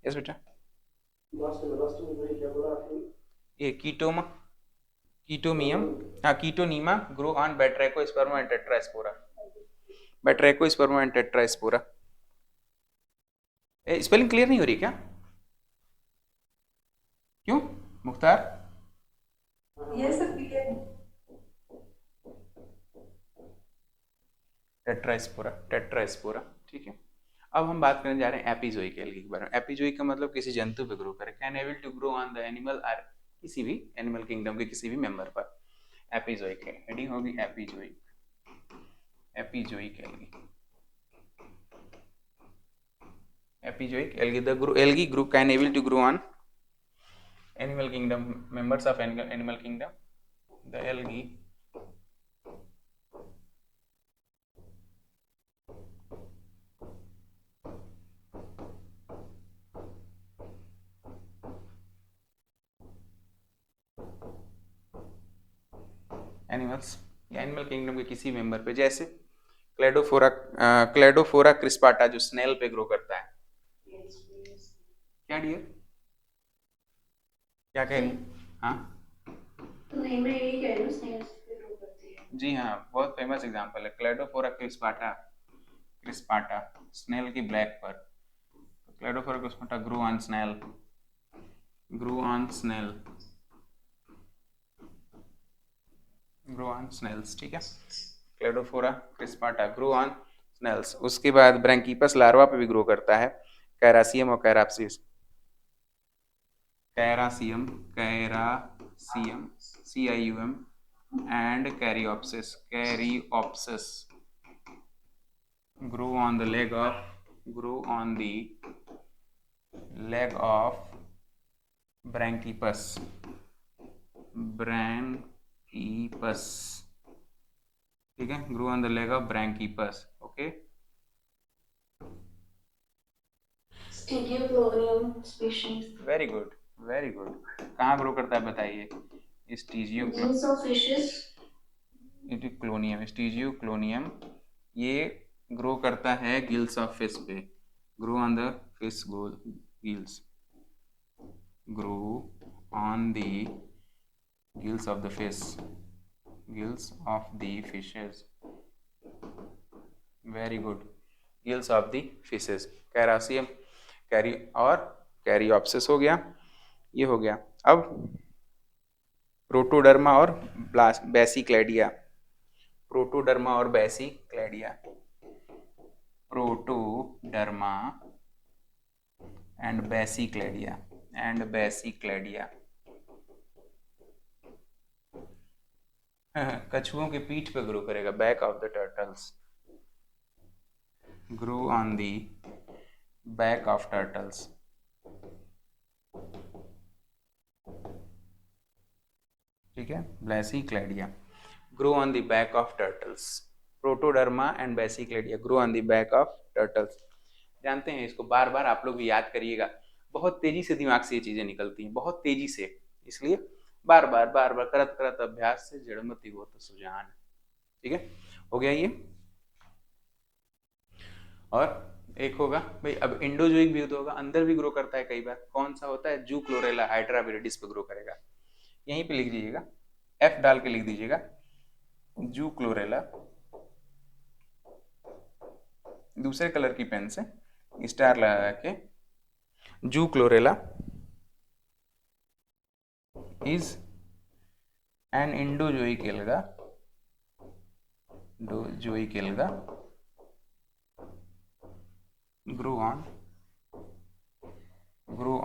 यस बेटा, ये Chaetonema grow on Batrachospermum and Tetraspora. Spelling clear नहीं हो रही क्या? क्यों Mukhtar? Yes sir, clear. Tetraspora, ठीक है। अब हम बात करने जा रहे हैं एपीजोइक एल्गी के बारे में। एपीजोइक का मतलब किसी जंतु पे ग्रो करे, can able to grow on the animal और किसी भी एनिमल किंगडम के किसी भी मेंबर पर, एपीजोइक है। हेडिंग होगी epizoic algae. The algae group can able to grow on animal kingdom, members of animal kingdom, the algae, animals या एनिमल किंगडम के किसी मेंबर पे, जैसे क्लेडोफोरा क्रिस्पाटा जो स्नेल पे ग्रो करता है। क्या डियर, क्या कह रही हैं? हाँ नहीं, मैं यही कह रही हूँ, snails पे grow करती है। जी हाँ, बहुत फेमस एग्जांपल है क्लेडोफोरा क्रिस्पाटा, क्रिस्पाटा स्नेल की ब्लैक पर। Cladophora crispata grow on snail, grow on snail, grow on snails, ठीक है। Cladophora crispata grow on snails. उसके बाद ब्रैंकीपस लार्वा पे भी ग्रो करता है, कैरासियम और कैराप्सिस, कैरासियम, कैरासियम, CIUM, and caryopsis, caryopsis grow on the leg of, grow on the leg of Branchippus, Branchippus, ठीक है, grow on the leg of Branchippus, okay। Stegoplonium species. Very good, very good. कहाँ grow करता है बताइए? Gills of fishes. स्टीजियोक्लोनियम, स्टीजियोक्लोनियम ये grow करता है gills of fish पे, grow on the fish gills, grow on the gills of the fish, gills of the fishes, very good, gills of the fishes. Carassius, कैरी और कैरियोप्सिस हो गया, ये हो गया। अब प्रोटोडर्मा और बेसिक्लेडिया, प्रोटोडर्मा और बेसिक्लेडिया, प्रोटोडर्मा एंड बेसिक्लेडिया, एंड बेसिक्लेडिया कछुओं के पीठ पे ग्रो करेगा, back of the turtles, grow on the back of turtles, ठीक है। Basicladia grow on the back of turtles, Protoderma and Basicladia grow on the back of turtles. जानते हैं इसको, बार बार आप लोग भी याद करिएगा, बहुत तेजी से दिमाग से ये चीजें निकलती हैं, बहुत तेजी से, इसलिए बार बार करत करत अभ्यास से जड़मति हो तो सुजान, ठीक है। हो गया ये। और एक होगा भाई, अब इंडोजोइक भी होगा, अंदर भी ग्रो करता है कई बार, कौन सा होता है? जू क्लोरेला हाइड्रा विरिडिस पे ग्रो करेगा, यहीं पे लिख दीजिएगा, F डाल के लिख दीजिएगा, जू क्लोरेला, दूसरे कलर की पेन से स्टार लगा के, Zoochlorella is an endozoic alga, zoic alga, grow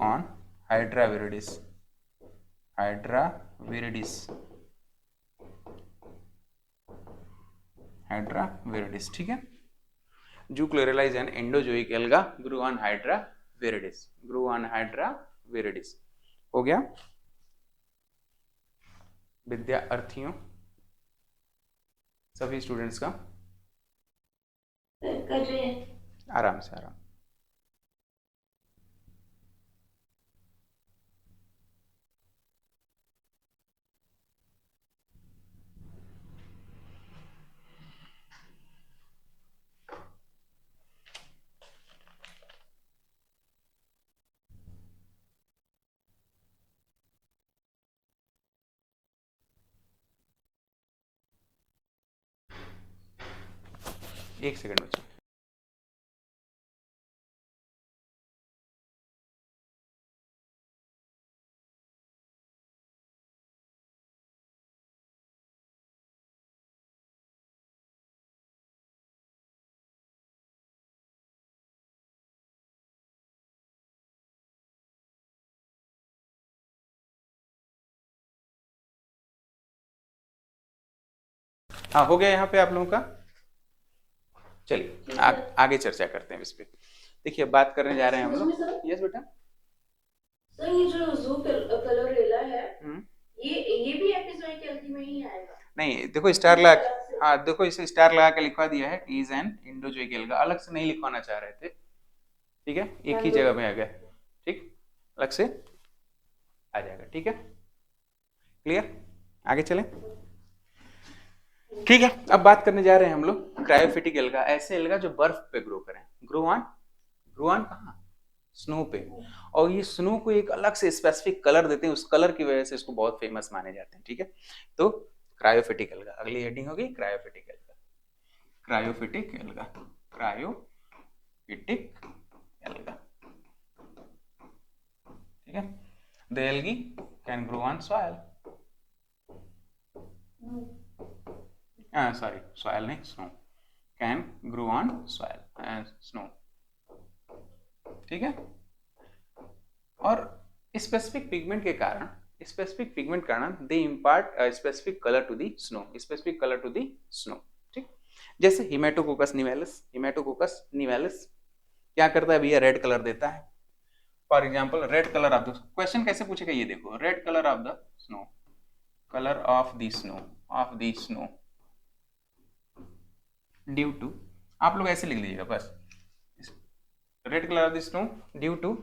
on hydra viridis, hydra viridis, hydra viridis, ठीक है। Zoochlorella is an endozoic alga, grow on Hydra viridis, grow on Hydra viridis. हो गया विद्यार्थियों, सभी students का? कर रहे हैं। आराम से, आराम। एक सेकंड बच्चे, हाँ हो गया यहाँ पे आप लोगों का। चलिए आगे चर्चा करते हैं इस पे। देखिए बात करने जा रहे हैं हम लोग। यस बेटा, So ये जो zoo कलोरेला है, हम्म, ये भी एपिसोड एल्गी में ही आएगा। नहीं देखो स्टार लगा अलग से। हाँ देखो इसे स्टार लगा के लिखवा दिया है, इज एन इंडोजोइक एल्गा, अलग से नहीं लिखवाना चाह रहे थे, ठीक है, एक ही जगह में आ गया, ठीक, अलग से आ जाएगा, ठीक है, क्लियर, आगे चलें। ठीक है, अब बात करने जा रहे हैं हम लोग क्रायोफिटिक एल्गा, ऐसे एल्गा जो बर्फ पे ग्रो करें, ग्रो ऑन कहाँ, स्नो पे, और ये स्नो को एक अलग से स्पेसिफिक कलर देते हैं, उस कलर की वजह से इसको बहुत फेमस माने जाते हैं, ठीक है, तो क्रायोफिटिक एल्गा, अगली हेडिंग होगी cryophytic alga, cryophytic alga, cryophytic alga, ठीक है, the algae can grow on soil, sorry soil नहीं, snow, can grow on soil snow, ठीक है, और स्पेसिफिक पिगमेंट के कारण, they impart specific colour to the snow, ठीक, जैसे हिमेटोकोकस निवेलिस क्या करता है भैया, रेड कलर देता है, for example red colour of the, question कैसे पूछेगा ये देखो, red colour of the snow, colour of the snow due to, आप लोग ऐसे लिख लीजिएगा बस, red colour of the snow due to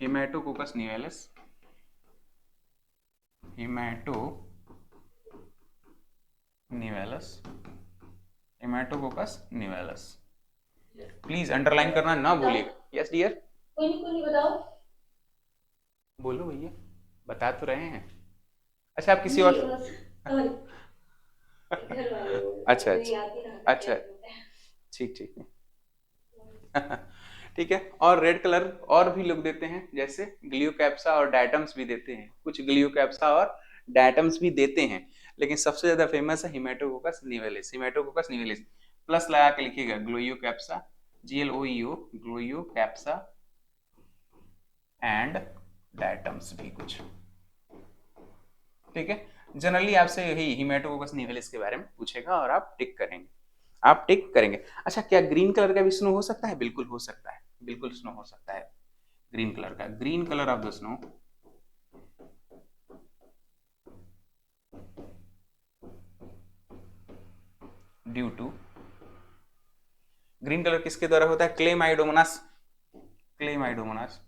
Haematococcus nivalis, Haematococcus nivalis, please underline करना ना भूलिएगा, यस डियर, कोई नहीं बताओ। बोलो भैया, बता तो रहे हैं, अच्छा आप किसी और, अच्छा अच्छा, ठीक ठीक ठीक है, और रेड कलर और भी लोग देते हैं, जैसे ग्लियोकैप्सा और डायटम्स भी देते हैं, कुछ ग्लियोकैप्सा और डायटम्स भी देते हैं, लेकिन सबसे ज्यादा फेमस है हिमेटोकोकस निवेलिस, प्लस लगा के लिखिएगा, ग्लोयोकैप्सा, GLOEO, ग्लोयोकैप्सा एंड डायटम्स भी कुछ, ठीक है, जनरली आपसे यही हिमेटोकोकस निवेलिस के बारे में पूछेगा और आप टिक करेंगे, अच्छा क्या ग्रीन कलर का भी स्नो हो सकता है, बिल्कुल हो सकता है, बिल्कुल स्नो हो सकता है ग्रीन कलर का, green colour of the snow due to, green colour किसके द्वारा होता है, क्लेमाइडोमोनास, क्लेमाइडोमोनास,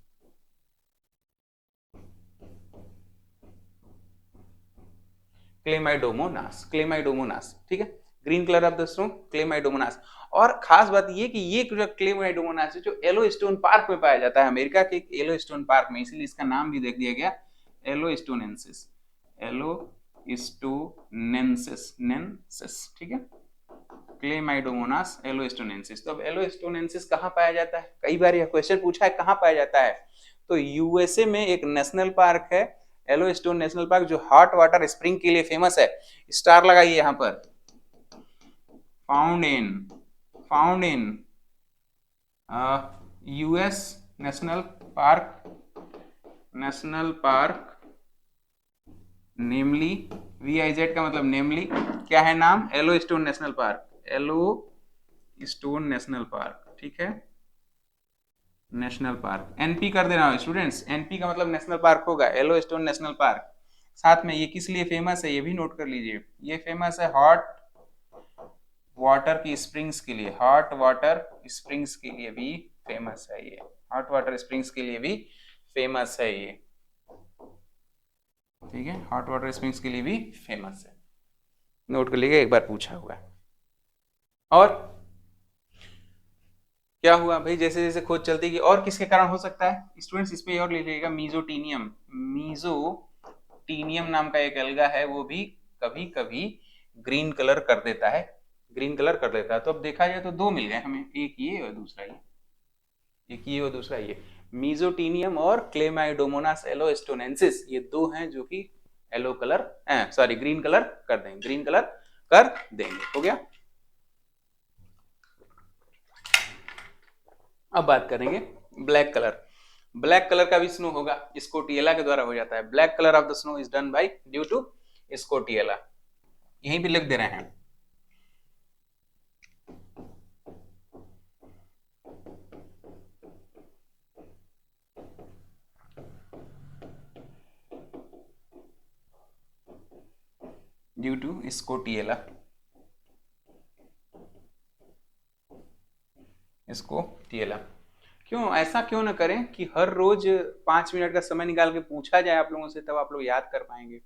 ठीक है, green colour of the snow chlamydomonas, और खास बात ये कि ये जो क्लेमाइडोमोनास है जो येलोस्टोन पार्क में पाया जाता है, अमेरिका के येलोस्टोन पार्क में, इसीलिए इसका नाम भी देख दिया गया येलोस्टोनेंसिस, ठीक है, क्लेमाइडोमोनास एलोस्टोनेंसिस, तो अब एलोस्टोनेंसिस कहाँ पाया जाता है, कई बार यह क्वेश्चन पूछा है कहाँ पाया जाता है, तो यूएसए में एक नेशनल पार्क है येलोस्टोन नेशनल पार्क, जो हॉट वाटर स्प्रिंग के लिए फेमस है, स्टार लगाइए यहां पर, found in US national park namely, VIZ का मतलब नेमली, क्या है नाम, येलोस्टोन नेशनल पार्क, ठीक है, नेशनल पार्क, NP कर देना स्टूडेंट्स, NP का मतलब नेशनल पार्क होगा, येलोस्टोन नेशनल पार्क, साथ में ये किस लिए फेमस है ये भी नोट कर लीजिए, ये फेमस है हॉट वाटर की स्प्रिंग्स के लिए, भी फेमस है ये, हॉट वाटर स्प्रिंग्स के लिए भी फेमस है ये, ठीक है, हॉट वाटर स्प्रिंग्स के लिए भी फेमस है, नोट कर लीजिएगा, एक बार पूछा हुआ है। और क्या हुआ भाई, जैसे जैसे खोज चलती गई, और किसके कारण हो सकता है स्टूडेंट्स, इस पे और ले लीजिएगा, मीजोटीनियम नाम का एक एल्गा है, वो भी कभी कभी ग्रीन कलर कर देता है, तो अब देखा जाए तो दो मिल गए हमें, एक ये और दूसरा ये, मीजोटीनियम और क्लेमाइडोमोनास एलोस्टोनेंसिस, ये दो हैं जो कि ग्रीन कलर कर देंगे, हो गया। अब बात करेंगे ब्लैक कलर का भी स्नो होगा, स्कोटिएला के द्वारा हो जाता है, black colour of the snow is done by due to Scotiella, यहीं भी लिख दे रहे हैं, ड्यू टू स्कोटिएला, स्कोटिएला। क्यों ऐसा क्यों ना करें कि हर रोज 5 मिनट का समय निकाल के पूछा जाए आप लोगों से, तब आप लोग याद कर पाएंगे।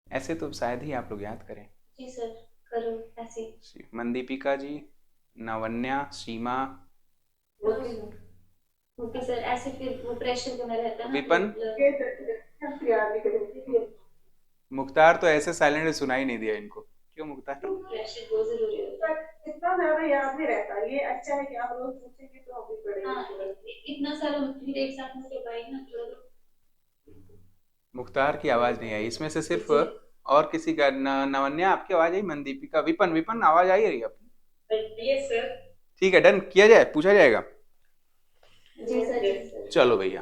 ऐसे तो शायद ही आप लोग याद करें। जी सर, करो ऐसे। मनदीपिका जी, नवन्या, सीमा, ओके सर, ऐसे फिर वो प्रेशर बना रहता है ना। विपन, यार नहीं करेंगे। मुख्तार तो ऐसे साइलेंट है, सुनाई नहीं दिया इनको। क्यों मुख्तार? प्रेशर बहुत जरूरी होता है। इतना ज्यादा याद नहीं रहता, ये अच्छा है कि आप रोज पूछेंगे तो हम भी पढ़ेंगे। हाँ, इतना सारा फिर एक साथ में जब आएगी ना थोड़ा तो। मुख्तार की आवाज नहीं आई इसमें से, सिर्फ और किसी का नवन्या आपकी आवाज आई, मनदीपिका, विपन, विपन आवाज आई रही आपकी? Yes sir. ठीक है, डन किया जाए, पूछा जाएगा। जी सर, जी सर। चलो भैया,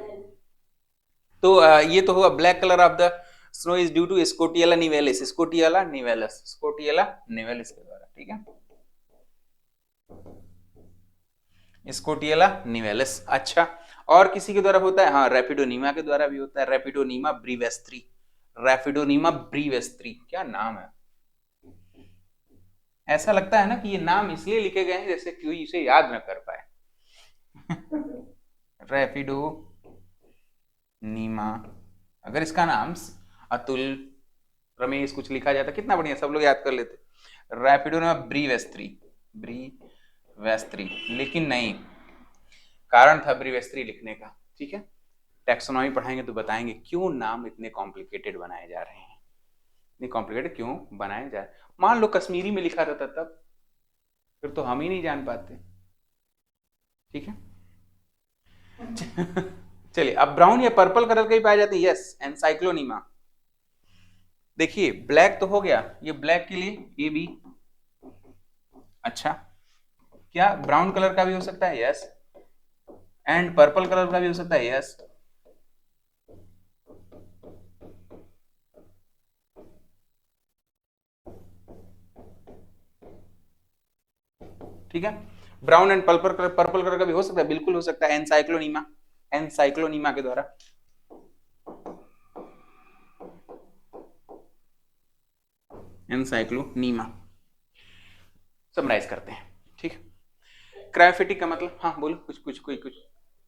तो ये तो हुआ black colour of the snow is due to Scotiella nivalis, Scotiella nivalis, Scotiella nivalis के द्वारा। ठीक है, स्कोटिएला निवेलिस। अच्छा, और किसी के द्वारा होता है? हाँ, रैपिडोनीमा के द्वारा भी होता है, रैपिडोनीमा ब्रीवेस्त्री, रैपिडोनीमा ब्रीवेस्त्री। क्या नाम है! ऐसा लगता है ना कि ये नाम इसलिए लिखे गए हैं जैसे कोई इसे याद न कर पाए। रैपिडो नीमा, अगर इसका नाम अतुल, रमेश कुछ लिखा जाता कितना बढ़िया, सब लोग याद कर लेते। रैपिडोनीमा ब्रीवेस्त्री, ब्रीवेस्त्री, लेकिन नहीं, कारण था ब्रीवेस्त्री लिखने का। ठीक है, टैक्सोनॉमी पढ़ाएंगे तो बताएंगे क्यों नाम इतने कॉम्प्लिकेटेड बनाए जा रहे हैं, इतने कॉम्प्लिकेटेड क्यों बनाए जा रहे। मान लो कश्मीरी में लिखा रहता तब, फिर तो हम ही नहीं जान पाते। ठीक है, चलिए, अब ब्राउन या पर्पल कलर के ही पाए जाते हैं। यस, एनसाइक्लोनीमा। देखिए, ब्लैक तो हो गया, ये ब्लैक के लिए ये भी। अच्छा, क्या ब्राउन कलर का भी हो सकता है? यस, एंड पर्पल कलर का भी हो सकता है। यस, ठीक है, ब्राउन एंड पर्पल कलर का भी हो सकता है, बिल्कुल हो सकता है, एनसाइक्लोनीमा, एनसाइक्लोनीमा के द्वारा। एनसाइक्लोनीमा समराइज करते हैं। ठीक है, क्रायोफिटिक का मतलब, हाँ बोलो, कुछ कुछ कोई कुछ।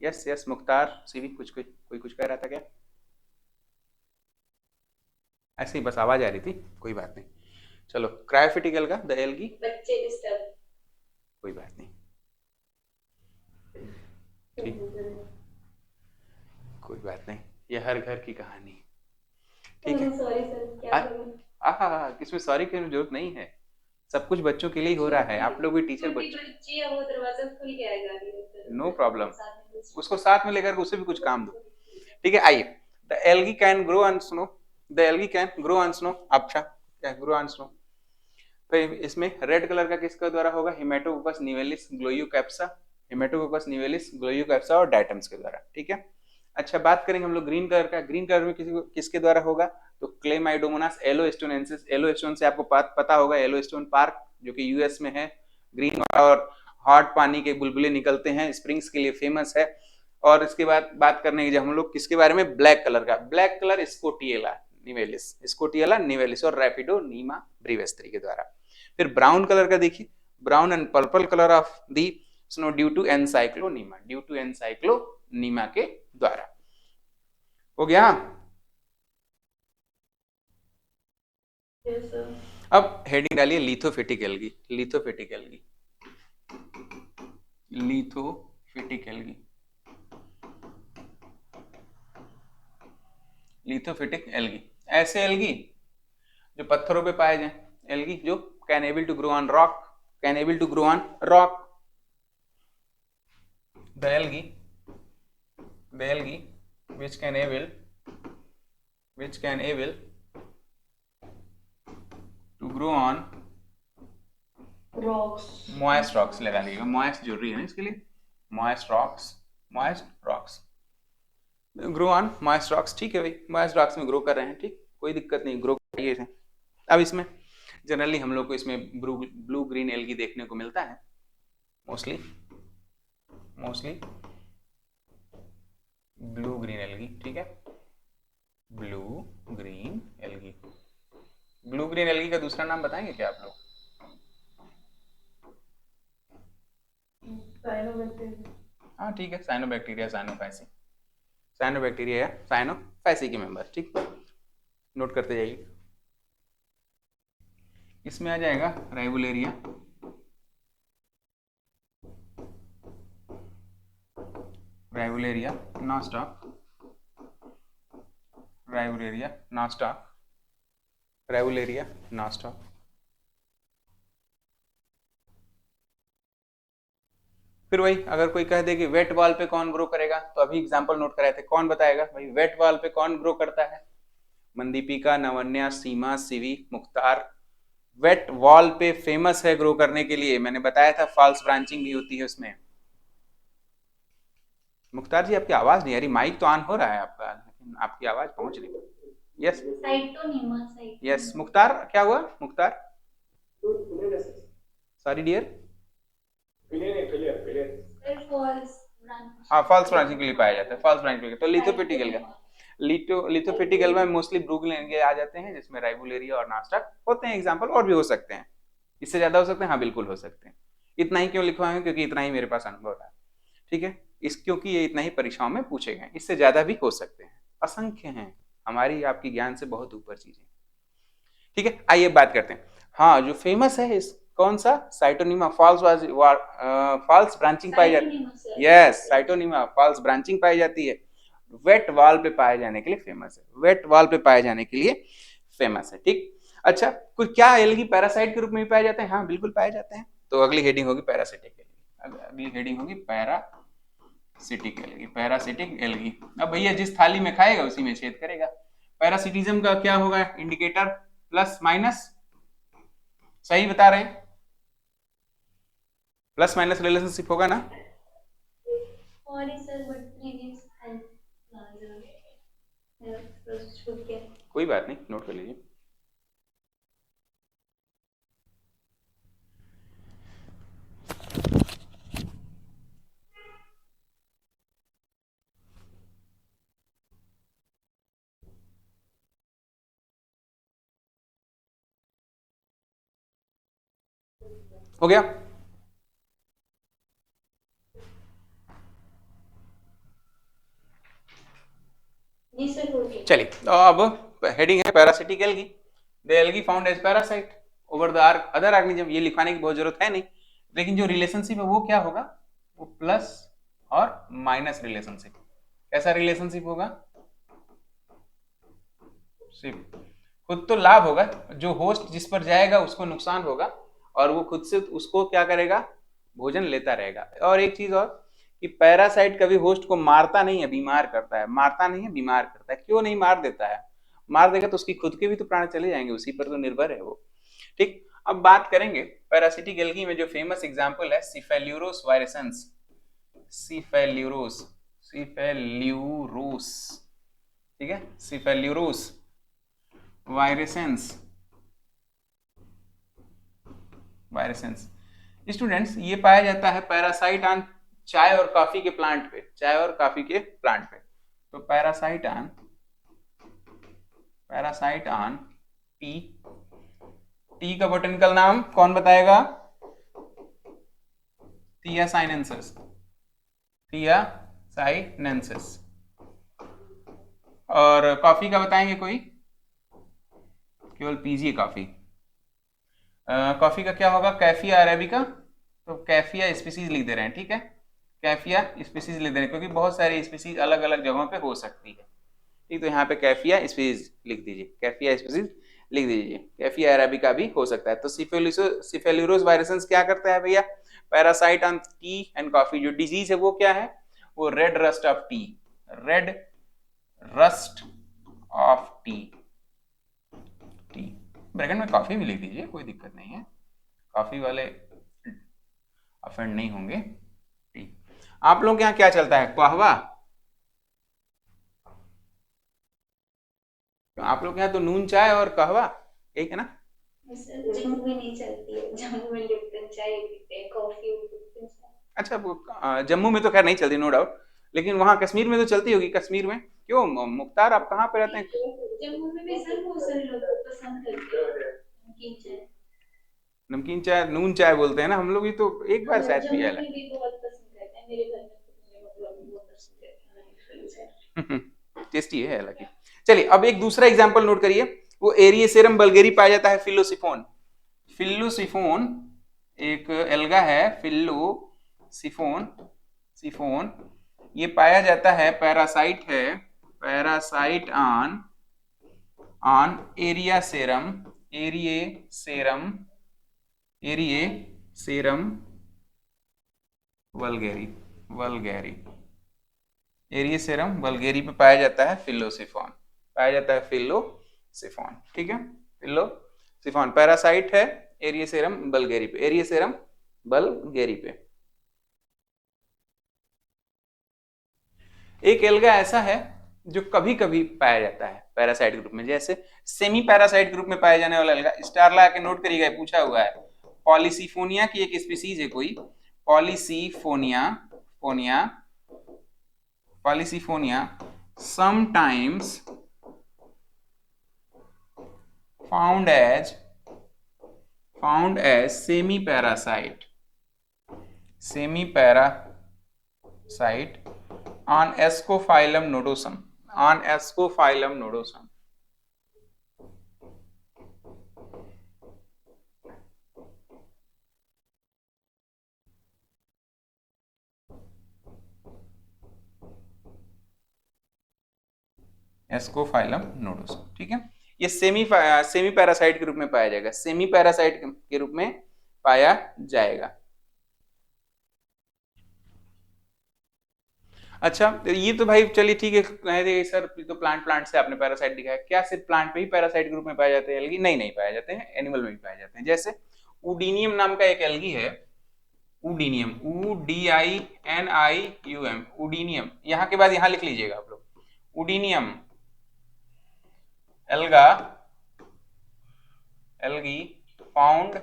यस यस, मुख्तार सीवी कुछ कोई कुछ कह रहा था क्या? ऐसे ही बस आवाज आ रही थी, कोई बात नहीं। चलो, क्रायोफिटिकल का द एल्गी, बच्चे डिस्टर्ब। कोई बात नहीं, ठीक, कोई बात नहीं, ये हर घर की कहानी। ठीक है, सॉरी सर, क्या करूं? इसमें सॉरी की जरूरत नहीं है, सब कुछ बच्चों के लिए ही हो रहा है, आप लोग भी टीचर बच्चों। बच्ची है, वो दरवाजा खुल गया है गाड़ी में। नो प्रॉब्लम, उसको साथ में लेकर उसे भी कुछ काम दो। ठीक है, आइए, the algae can grow on snow, the algae can grow on snow. अच्छा, क्या ग्रो ऑन स्नो? तो इसमें रेड कलर का किसके द्वारा होगा? हेमेटोकोकस निवेलिस ग्लोयोकैप्सा, हेमेटोकोकस निवेलिस ग्लोयोकैप्सा और डायटम्स के द्वारा। ठीक है, अच्छा, बात करेंगे हम लोग ग्रीन कलर का। ग्रीन कलर में किसके द्वारा होगा? तो क्लेमाइडोमोनास एलोस्टोनेंसिस। एलोस्टोन से आपको पता होगा, एलोस्टोन पार्क जो कि यूएस में है, ग्रीन और हॉट पानी के बुलबुले निकलते हैं, स्प्रिंग्स के लिए फेमस है। और इसके बाद बात करने की हम लोग किसके बारे में? ब्लैक कलर का। ब्लैक कलर स्कोटिएला निवेलिस, स्कोटिएला निवेलिस और रैपिडोनीमा ब्रीवेस्त्री के द्वारा। फिर ब्राउन कलर का देखिए, brown and purple colour of the snow due to Ancylonema, due to Ancylonema के द्वारा। हो गया? yes, अब हेडिंग डालिए lithophytic algae, lithophytic algae, lithophytic algae, lithophytic algae. ऐसे एल्गी जो पत्थरों पे पाए जाए, एल्गी जो can able to grow on rock, can able to grow on rock. The algae which can able to grow on rocks, moist rocks लगा लीजिएगा, moist जरूरी है ना इसके लिए, moist rocks grow on moist rocks। ठीक है भाई, moist rocks में ग्रो कर रहे हैं, ठीक, कोई दिक्कत नहीं, ग्रो करिए इसे। अब इसमें जनरली हम लोग को इसमें ब्लू ग्रीन एल्गी देखने को मिलता है, मोस्टली ब्लू ग्रीन एल्गी। ठीक है, blue green algae, green algae का दूसरा नाम बताएंगे क्या आप लोग? हाँ ठीक है, साइनोबैक्टीरिया, साइनोफाइसी, साइनोबैक्टीरिया या साइनोफाइसी के मेंबर, ठीक, नोट करते जाइए। इसमें आ जाएगा राइवोलेरिया, राइवोलेरिया नॉस्टॉक, राइवोलेरिया नॉस्टॉक, राइवोलेरिया नॉस्टॉक। फिर वही, अगर कोई कह दे कि वेट वॉल पे कौन ग्रो करेगा, तो अभी एग्जांपल नोट कराए थे, कौन बताएगा भाई वेट वॉल पे कौन ग्रो करता है? मनदीपिका, नवन्या, सीमा, सिवी, मुख्तार। वेट वॉल पे फेमस है ग्रो करने के लिए, मैंने बताया था फॉल्स ब्रांचिंग भी होती है उसमें। मुख्तार जी आपकी आवाज नहीं आ रही, माइक तो ऑन हो रहा है आपका, लेकिन आपकी आवाज पहुंच नहीं रही। यस यस, मुख्तार क्या हुआ मुख्तार? Sorry dear. हाँ, फॉल्स ब्रांचिंग के लिए पाया जाता है, फॉल्स ब्रांचिंग के लिए। तो लिथोपिटिकल का लिथोपिटिकल में मोस्टली ब्रूगेन आ जाते हैं, जिसमें राइवोलेरिया और नास्टॉक होते हैं एग्जांपल, और भी हो सकते हैं, इससे ज्यादा हो सकते हैं, हाँ बिल्कुल हो सकते हैं। इतना ही क्यों लिखवाएंगे? क्योंकि इतना ही मेरे पास अनुभव रहा है, ठीक है, क्योंकि ये इतना ही परीक्षाओं में पूछे गए, इससे ज्यादा भी हो सकते हैं, असंख्य हैं, हमारी आपकी ज्ञान से बहुत ऊपर चीजें, ठीक है। आइए बात करते हैं, हाँ जो फेमस है इस कौन सा? साइटोनिमा फॉल्स ब्रांचिंग पाई जाती है, यस साइटोनिमा फॉल्स ब्रांचिंग पाई जाती है, वेट वॉल पे पाए जाने के लिए फेमस है, वेट वॉल पे पाए जाने के लिए फेमस है, ठीक। अच्छा, कुछ क्या एल्गी पैरासाइट के रूप में भी पाए जाते हैं? हाँ बिल्कुल पाए जाते हैं। तो अगली हेडिंग होगी पैरासिटिक एल्गी, अगली हेडिंग होगी पैरासिटिक एल्गी, पैरासिटिक एल्गी। अब भैया जिस थाली में खाएगा उसी में छेद करेगा। पैरासिटिज्म का क्या होगा इंडिकेटर? प्लस माइनस, सही बता रहे हैं, प्लस माइनस रिलेशनशिप होगा ना? कोई बात नहीं, नोट कर लीजिए। हो गया? चलिए, अब हेडिंग है parasitic algae, the algae found as parasite over the other organism. ये लिखवाने की बहुत जरूरत है नहीं, लेकिन जो रिलेशनशिप है वो क्या होगा? वो प्लस और माइनस रिलेशनशिप। कैसा रिलेशनशिप होगा? सिर्फ खुद तो लाभ होगा, जो होस्ट जिस पर जाएगा उसको नुकसान होगा, और वो खुद से उसको क्या करेगा? भोजन लेता रहेगा। और एक चीज और कि पैरासाइट कभी होस्ट को मारता नहीं है, बीमार करता है, मारता नहीं है बीमार करता है। क्यों नहीं मार देता है? मार देगा तो उसकी खुद के भी तो प्राण चले जाएंगे, उसी पर तो निर्भर है वो, ठीक। अब बात करेंगे पैरासिटिक एल्गी में जो फेमस एग्जांपल है सिफेल्यूरोस वायरेसेंस, सिफेल्यूरोस, सिफेल्यूरोस, ठीक है, सिफेल्यूरोस वायरेसेंस, वायरेसेंस स्टूडेंट्स, ये पाया जाता है पैरासाइट ऑन चाय और कॉफी के प्लांट पे, चाय और कॉफी के प्लांट पे। तो पैरासाइट ऑन टी, टी का बोटेनिकल नाम कौन बताएगा? थियासाइनेंसिस, थियासाइनेंसिस। और कॉफी का बताएंगे कोई? केवल पीजिए कॉफी। कॉफी का क्या होगा? कैफिया अरेबिका। तो कैफिया स्पीसीज लिख दे रहे हैं, ठीक है, कैफिया स्पीसीज लिख दे रहे हैं, क्योंकि बहुत सारी स्पीसीज अलग अलग जगहों पे हो सकती है, ठीक। तो यहाँ पे कैफिया स्पीसीज लिख दीजिए, कैफिया स्पीसीज लिख दीजिए, कैफिया अरेबिका भी हो सकता है। तो सिफेल्यूरोस वायरेसेंस क्या करता है भैया? Parasite on T and coffee. जो डिजीज है वो क्या है? वो red rust of T, red rust of T, T bracket में कॉफी भी लिख दीजिए, कोई दिक्कत नहीं है, कॉफी वाले अफेंड नहीं होंगे, ठीक। आप लोग के यहाँ क्या चलता है? कहवा? आप लोग के यहाँ तो नून चाय और कहवा एक है ना? जम्मू में नहीं चलती है, जम्मू में लिप्टन चाय पीते हैं, कॉफी लिप्टन चाय। अच्छा, वो जम्मू में तो खैर नहीं चलती नो डाउट, लेकिन वहाँ कश्मीर में तो चलती होगी। कश्मीर में क्यों? मुख्तार आप कहाँ पे रहते हैं? जम्मू में भी सर बहुत सारे लोग पसंद करते हैं। नमकीन चाय। नमकीन चाय, नून चाय बोलते हैं ना हम लोग, ये तो एक बार शायद पिया जम्मू में भी बहुत पसंद करते हैं, मेरे घर में तो मेरे मतलब बहुत पसंद करते हैं फ्रेंड्स है। है। टेस्टी है हालांकि। चलिए अब एक दूसरा एग्जांपल नोट करिए, वो एरियसेरम बल्गेरी पाया जाता है फिलोसिफोन। फिलोसिफोन एक एल्गा है, फिलोसिफोन सिफोन, ये पाया जाता है, पैरासाइट है, पैरासाइट ऑन एरियासेरम, एरियसेरम वल्गेरी, एरियसेरम वल्गेरी पे पाया जाता है फिलोसिफोन, पाया जाता है फिलोसिफोन, ठीक है। फिलोसिफोन पैरासाइट है एरियसेरम वल्गेरी पे, एरियसेरम वल्गेरी पे। एक एल्गा ऐसा है जो कभी कभी पाया जाता है पैरासाइट ग्रुप में, जैसे सेमी पैरासाइट ग्रुप में पाया जाने वाला एल्गा, स्टार लगा के नोट करिएगा, पूछा हुआ है। पॉलीसिफोनिया की एक स्पीसीज है कोई, Polysiphonia sometimes found as semi parasite on Ascophyllum nodosum, Ascophyllum nodosum, ठीक है। ये सेमी पैरासाइट के रूप में पाया जाएगा, सेमी पैरासाइट के रूप में पाया जाएगा। अच्छा ये तो भाई चलिए ठीक है, कहे सर तो प्लांट से आपने पैरासाइट दिखाया, क्या सिर्फ प्लांट पे ही पैरासाइट के रूप में पाए जाते हैं एल्गी? नहीं पाए जाते हैं, एनिमल में भी पाए जाते हैं। जैसे उडीनियम नाम का एक एल्गी है, उडीनियम, UDINIUM, उडीनियम, यहाँ के बाद यहाँ लिख लीजिएगा आप लोग, Oodinium algae found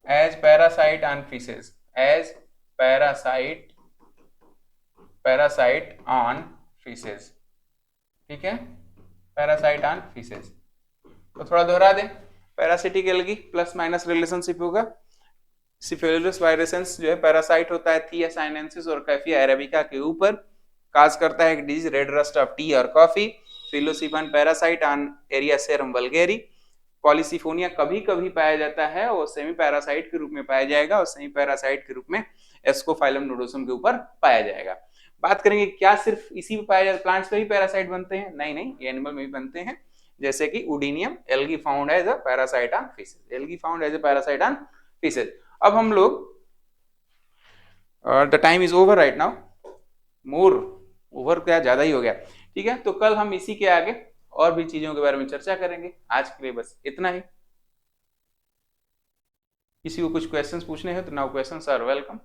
as parasite on fishes, as parasite on fishes, ठीक है, पैरासाइट ऑन फिशेज। तो थोड़ा दोहरा दें, parasitic algae plus minus relationship होगा, सिफिलिस वायरसेंस जो है पैरासाइट होता है थिया साइनेंसिस और कैफिया अरेबिका के ऊपर, काज करता है disease red rust of tea और coffee. Phyllosiphon parasite on Arisarum vulgare. Polysiphonia कभी कभी पाया जाता है, वो सेमी पैरासाइट के रूप में पाया जाएगा, और सेमी पैरासाइट के रूप में एस्कोफाइलम नोडोसम के ऊपर पाया जाएगा। बात करेंगे क्या सिर्फ इसी में पाया जाता है, प्लांट्स में भी पैरासाइट बनते हैं? नहीं, ये एनिमल में भी बनते हैं, जैसे कि Oodinium algae found as a parasite on fishes, algae found as a parasite on fishes. अब हम लोग, the time is over right now, moreover, क्या ज्यादा ही हो गया, ठीक है। तो कल हम इसी के आगे और भी चीजों के बारे में चर्चा करेंगे, आज के लिए बस इतना ही। किसी को कुछ क्वेश्चंस पूछने हैं तो नाउ क्वेश्चंस आर वेलकम।